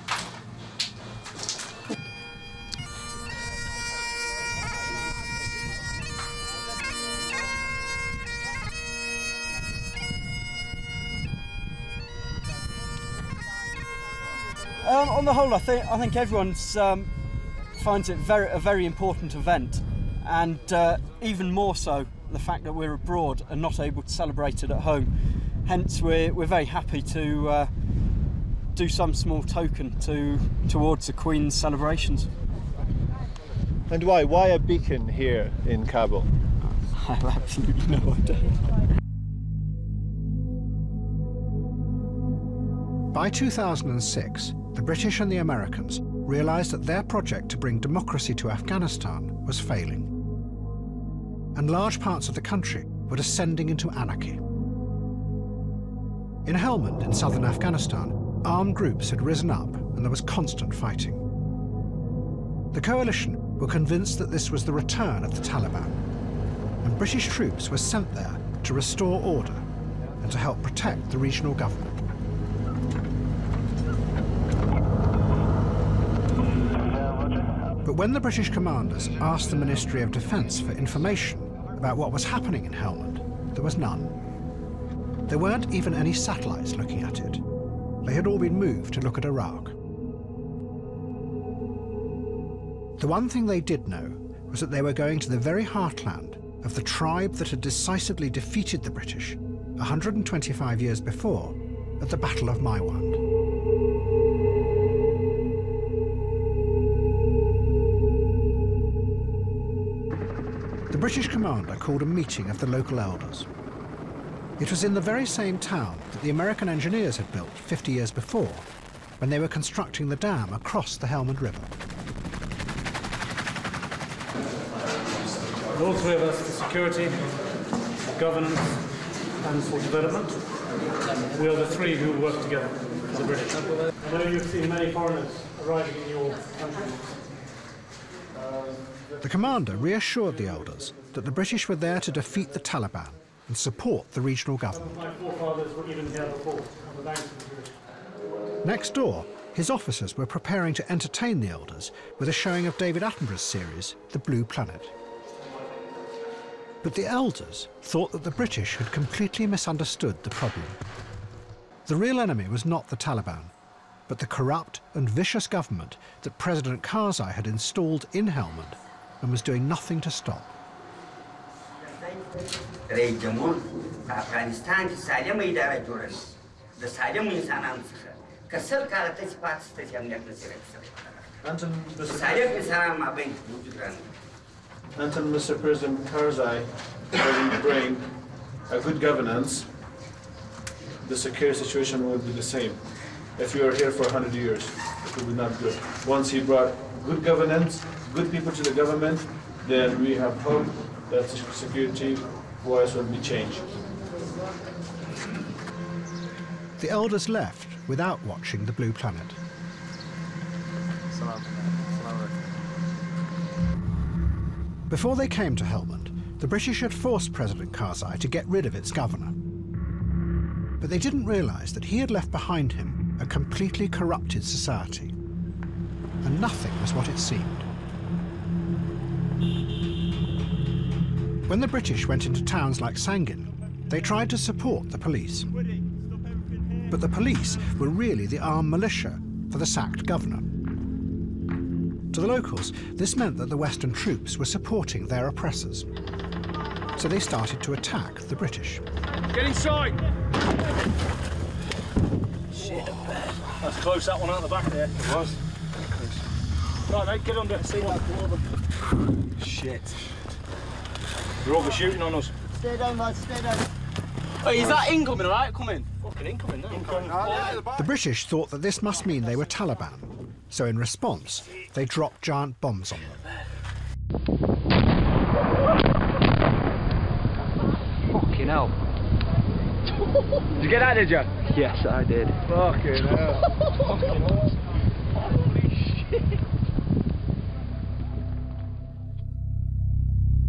On the whole, I think everyone finds it a very important event, and even more so the fact that we're abroad and not able to celebrate it at home. Hence, we're very happy to do some small token towards the Queen's celebrations. And why? Why a beacon here in Kabul? I have absolutely no idea. By 2006, the British and the Americans realised that their project to bring democracy to Afghanistan was failing, and large parts of the country were descending into anarchy. In Helmand, in southern Afghanistan, armed groups had risen up and there was constant fighting. The coalition were convinced that this was the return of the Taliban, and British troops were sent there to restore order and to help protect the regional government. But when the British commanders asked the Ministry of Defence for information about what was happening in Helmand, there was none. There weren't even any satellites looking at it. They had all been moved to look at Iraq. The one thing they did know was that they were going to the very heartland of the tribe that had decisively defeated the British 125 years before at the Battle of Maiwand. The British commander called a meeting of the local elders. It was in the very same town that the American engineers had built 50 years before, when they were constructing the dam across the Helmand River. All three of us for security, for governance, and for development. We are the three who work together as the British. I know you've seen many foreigners arriving in your country. The commander reassured the elders that the British were there to defeat the Taliban and support the regional government. My forefathers were even here before, on the banks of the British. Next door, his officers were preparing to entertain the elders with a showing of David Attenborough's series, The Blue Planet. But the elders thought that the British had completely misunderstood the problem. The real enemy was not the Taliban, but the corrupt and vicious government that President Karzai had installed in Helmand and was doing nothing to stop. Afghanistan की सारे में इदारा जोड़न the सारे में इंसानां कसर कालते से पास से हमने अपने से रख सकते सारे इंसानां माबेन वजूद रहने until Mr. President Karzai doesn't bring a good governance, the security situation will be the same. If you are here for 100 years, it will be not good. Once he brought good governance, good people to the government, then we have hope that security-wise will be changed. The elders left without watching the Blue Planet. Before they came to Helmand, the British had forced President Karzai to get rid of its governor. But they didn't realise that he had left behind him a completely corrupted society. And nothing was what it seemed. When the British went into towns like Sangin, they tried to support the police. But the police were really the armed militia for the sacked governor. To the locals, this meant that the Western troops were supporting their oppressors. So they started to attack the British. Get inside! Shit, that's close, that one out the back there. It was. Right, mate, get under. See what? Shit. They're overshooting on us. Stay down, lads, stay down. Hey, is that incoming, all right? Come in. Fucking incoming, now. The British thought that this must mean they were Taliban, so in response, they dropped giant bombs on them. Fucking hell. Did you get that, did you? Yes, I did. Fucking hell. Fucking hell. Holy shit.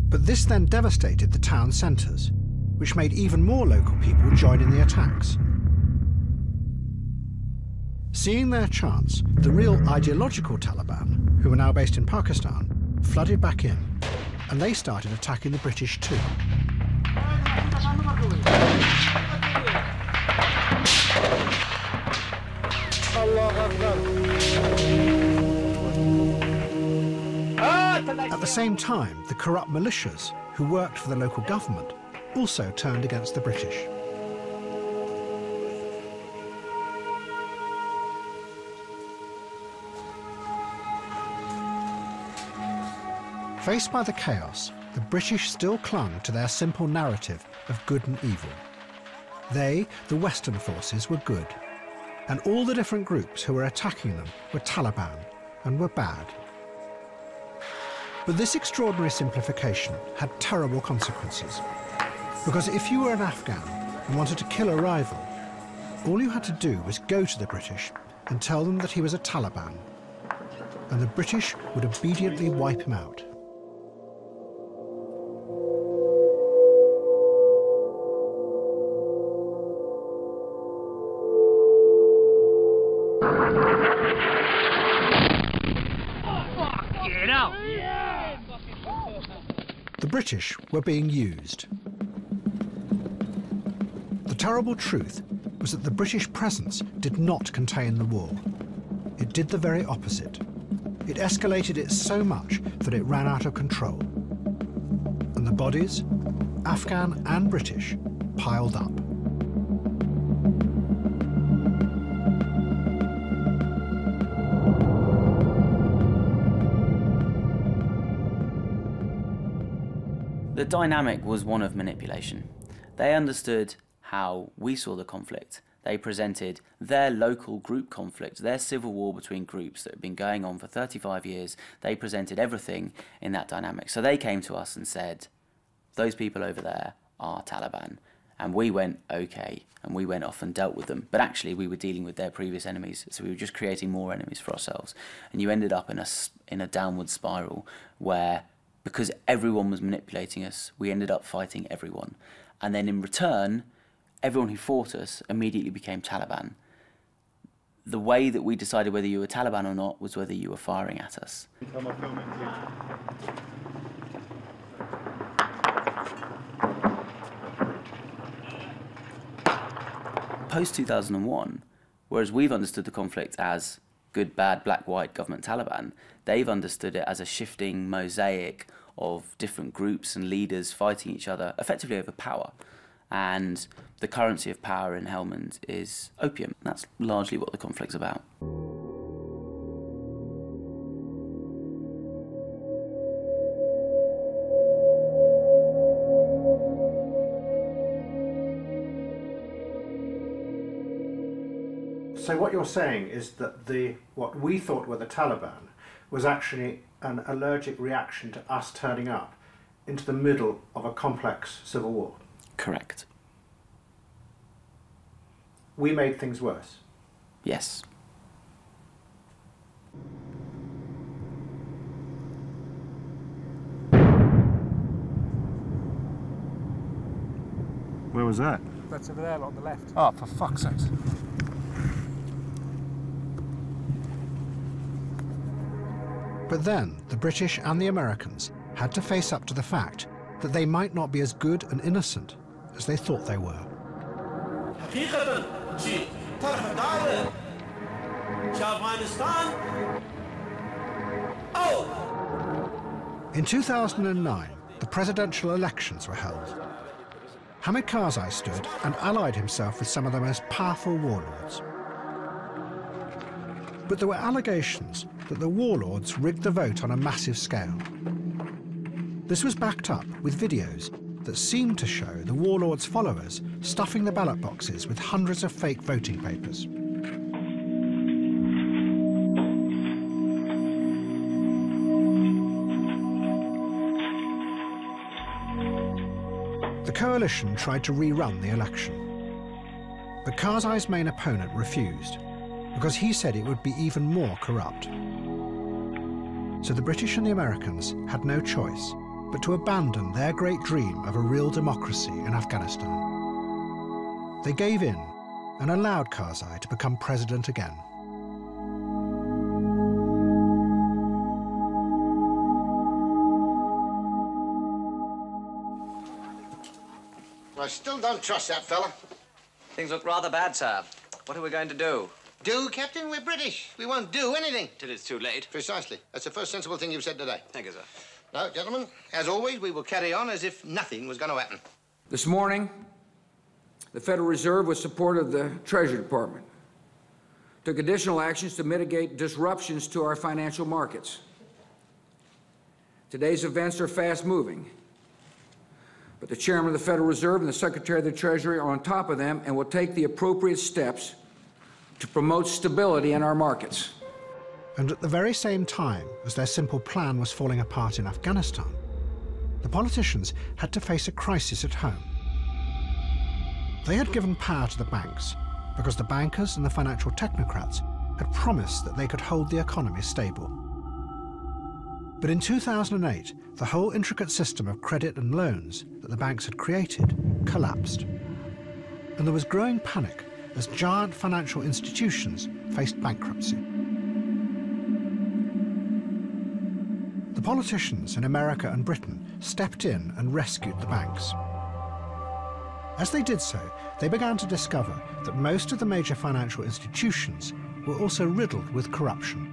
But this then devastated the town centres, which made even more local people join in the attacks. Seeing their chance, the real ideological Taliban, who were now based in Pakistan, flooded back in, and they started attacking the British too. At the same time, the corrupt militias, who worked for the local government, also turned against the British. Faced by the chaos, the British still clung to their simple narrative of good and evil. They, the Western forces, were good, and all the different groups who were attacking them were Taliban and were bad. But this extraordinary simplification had terrible consequences, because if you were an Afghan and wanted to kill a rival, all you had to do was go to the British and tell them that he was a Taliban, and the British would obediently wipe him out. The British were being used. The terrible truth was that the British presence did not contain the war. It did the very opposite. It escalated it so much that it ran out of control. And the bodies, Afghan and British, piled up. The dynamic was one of manipulation. They understood how we saw the conflict. They presented their local group conflict, their civil war between groups that had been going on for 35 years. They presented everything in that dynamic. So they came to us and said, those people over there are Taliban. And we went, okay, and we went off and dealt with them. But actually we were dealing with their previous enemies, so we were just creating more enemies for ourselves. And you ended up in a downward spiral where, because everyone was manipulating us, we ended up fighting everyone. And then in return, everyone who fought us immediately became Taliban. The way that we decided whether you were Taliban or not was whether you were firing at us. Post-2001, whereas we've understood the conflict as good, bad, black, white, government, Taliban, they've understood it as a shifting mosaic of different groups and leaders fighting each other, effectively over power. And the currency of power in Helmand is opium. That's largely what the conflict's about. So what you're saying is that what we thought were the Taliban was actually an allergic reaction to us turning up into the middle of a complex civil war. Correct. We made things worse. Yes. Where was that? That's over there on the left. Oh, for fuck's sake. But then the British and the Americans had to face up to the fact that they might not be as good and innocent as they thought they were. In 2009, the presidential elections were held. Hamid Karzai stood and allied himself with some of the most powerful warlords. But there were allegations that the warlords rigged the vote on a massive scale. This was backed up with videos that seemed to show the warlords' followers stuffing the ballot boxes with hundreds of fake voting papers. The coalition tried to rerun the election. But Karzai's main opponent refused, because he said it would be even more corrupt. So the British and the Americans had no choice but to abandon their great dream of a real democracy in Afghanistan. They gave in and allowed Karzai to become president again. I still don't trust that fella. Things look rather bad, sir. What are we going to do? Do, Captain? We're British. We won't do anything. Till it's too late. Precisely. That's the first sensible thing you've said today. Thank you, sir. No, gentlemen, as always, we will carry on as if nothing was going to happen. This morning, the Federal Reserve, with support of the Treasury Department, took additional actions to mitigate disruptions to our financial markets. Today's events are fast-moving, but the Chairman of the Federal Reserve and the Secretary of the Treasury are on top of them and will take the appropriate steps to promote stability in our markets. And at the very same time as their simple plan was falling apart in Afghanistan, the politicians had to face a crisis at home. They had given power to the banks because the bankers and the financial technocrats had promised that they could hold the economy stable. But in 2008, the whole intricate system of credit and loans that the banks had created collapsed. And there was growing panic as giant financial institutions faced bankruptcy. The politicians in America and Britain stepped in and rescued the banks. As they did so, they began to discover that most of the major financial institutions were also riddled with corruption.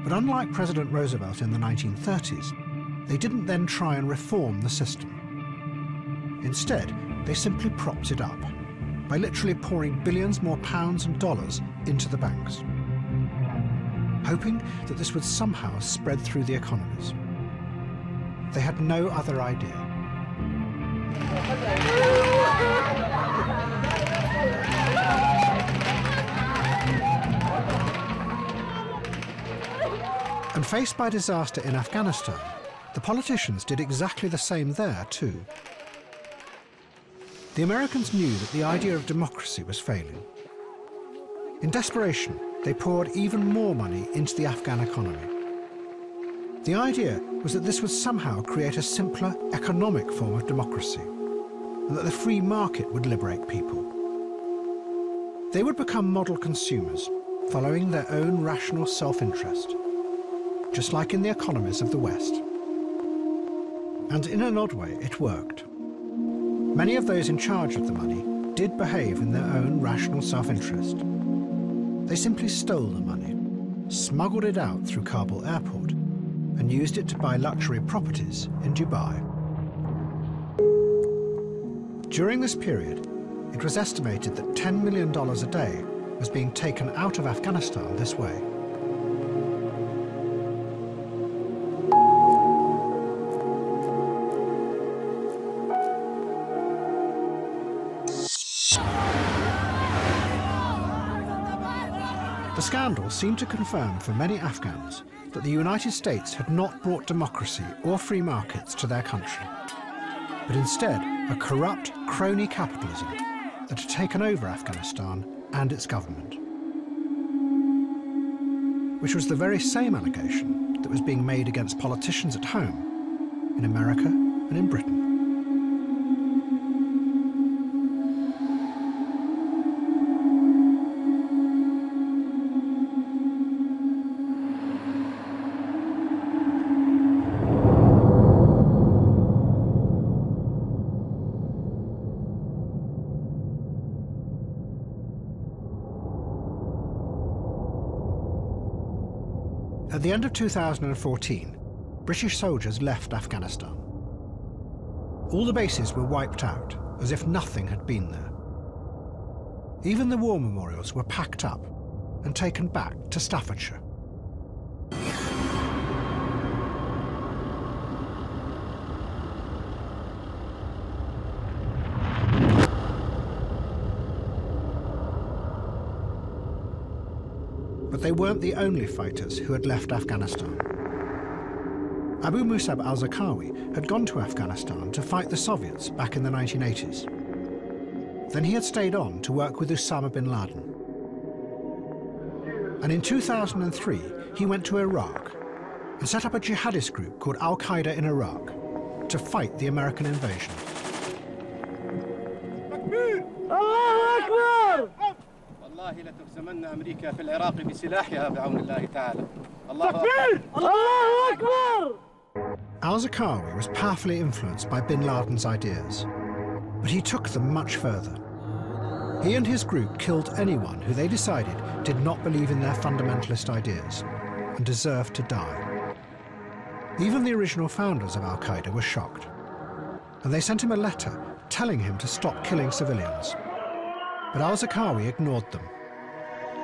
But unlike President Roosevelt in the 1930s, they didn't then try and reform the system. Instead, they simply propped it up by literally pouring billions more pounds and dollars into the banks, hoping that this would somehow spread through the economies. They had no other idea. And faced by disaster in Afghanistan, the politicians did exactly the same there too. The Americans knew that the idea of democracy was failing. In desperation, they poured even more money into the Afghan economy. The idea was that this would somehow create a simpler economic form of democracy, and that the free market would liberate people. They would become model consumers, following their own rational self-interest, just like in the economies of the West. And in an odd way, it worked. Many of those in charge of the money did behave in their own rational self-interest. They simply stole the money, smuggled it out through Kabul airport, and used it to buy luxury properties in Dubai. During this period, it was estimated that $10 million a day was being taken out of Afghanistan this way. The scandal seemed to confirm for many Afghans that the United States had not brought democracy or free markets to their country, but instead a corrupt crony capitalism that had taken over Afghanistan and its government. Which was the very same allegation that was being made against politicians at home, in America and in Britain. At the end of 2014, British soldiers left Afghanistan. All the bases were wiped out, as if nothing had been there. Even the war memorials were packed up and taken back to Staffordshire. But they weren't the only fighters who had left Afghanistan. Abu Musab al-Zarqawi had gone to Afghanistan to fight the Soviets back in the 1980s. Then he had stayed on to work with Osama bin Laden. And in 2003, he went to Iraq and set up a jihadist group called Al-Qaeda in Iraq to fight the American invasion. أمريكا في العراق بسلاحها بعون الله تعالى. Al-Zarqawi was powerfully influenced by bin Laden's ideas, but he took them much further. He and his group killed anyone who they decided did not believe in their fundamentalist ideas and deserved to die. Even the original founders of Al-Qaeda were shocked, and they sent him a letter telling him to stop killing civilians. But Al-Zarqawi ignored them.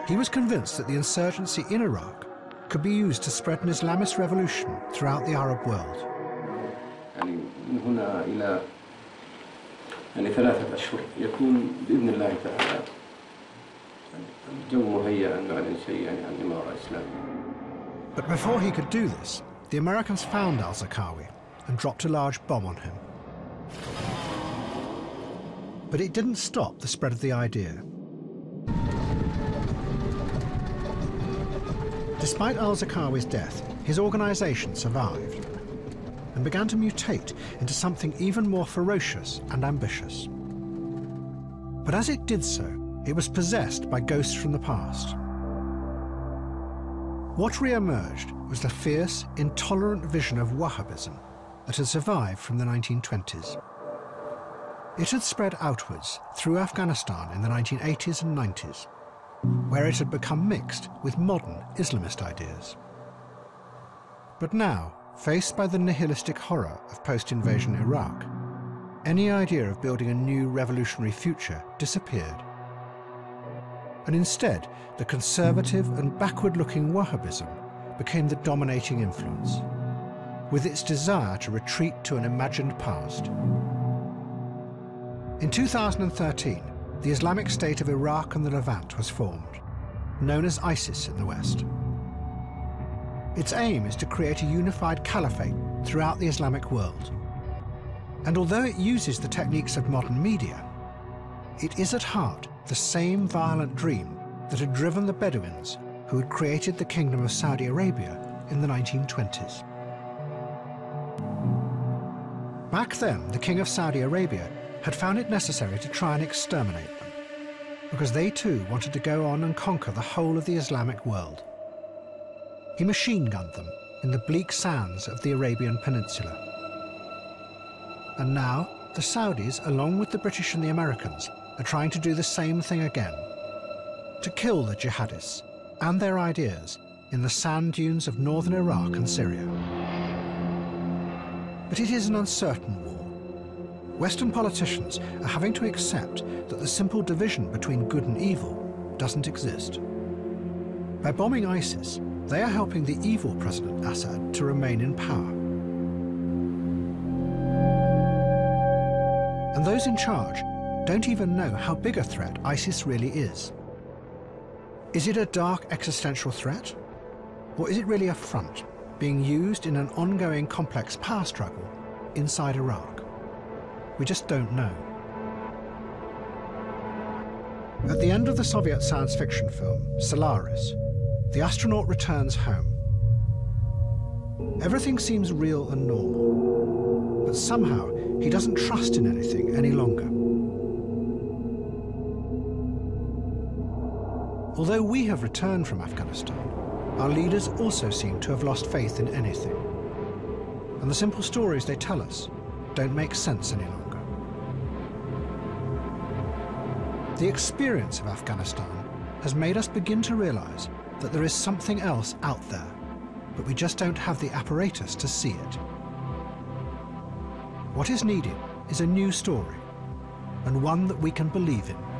He was convinced that the insurgency in Iraq could be used to spread an Islamist revolution throughout the Arab world. من هنا إلى 3 أشهر يكون بإذن الله تعالى الجو مهيأ أن نعلن شيئا عن إمارة إسلامية. But before he could do this, the Americans found Al-Zarqawi and dropped a large bomb on him. But it didn't stop the spread of the idea. Despite Al-Zarqawi's death, his organisation survived and began to mutate into something even more ferocious and ambitious. But as it did so, it was possessed by ghosts from the past. What re-emerged was the fierce, intolerant vision of Wahhabism that had survived from the 1920s. It had spread outwards through Afghanistan in the 1980s and 90s, where it had become mixed with modern Islamist ideas. But now, faced by the nihilistic horror of post-invasion Iraq, any idea of building a new revolutionary future disappeared. And instead, the conservative and backward-looking Wahhabism became the dominating influence, with its desire to retreat to an imagined past. In 2013, the Islamic State of Iraq and the Levant was formed, known as ISIS in the West. Its aim is to create a unified caliphate throughout the Islamic world. And although it uses the techniques of modern media, it is at heart the same violent dream that had driven the Bedouins who had created the Kingdom of Saudi Arabia in the 1920s. Back then, the King of Saudi Arabia had found it necessary to try and exterminate them, because they too wanted to go on and conquer the whole of the Islamic world. He machine-gunned them in the bleak sands of the Arabian Peninsula. And now, the Saudis, along with the British and the Americans, are trying to do the same thing again, to kill the jihadists and their ideas in the sand dunes of northern Iraq and Syria. But it is an uncertain war. Western politicians are having to accept that the simple division between good and evil doesn't exist. By bombing ISIS, they are helping the evil President Assad to remain in power. And those in charge don't even know how big a threat ISIS really is. Is it a dark existential threat? Or is it really a front being used in an ongoing complex power struggle inside Iraq? We just don't know. At the end of the Soviet science fiction film, Solaris, the astronaut returns home. Everything seems real and normal, but somehow he doesn't trust in anything any longer. Although we have returned from Afghanistan, our leaders also seem to have lost faith in anything. And the simple stories they tell us don't make sense any longer. The experience of Afghanistan has made us begin to realize that there is something else out there, but we just don't have the apparatus to see it. What is needed is a new story, and one that we can believe in.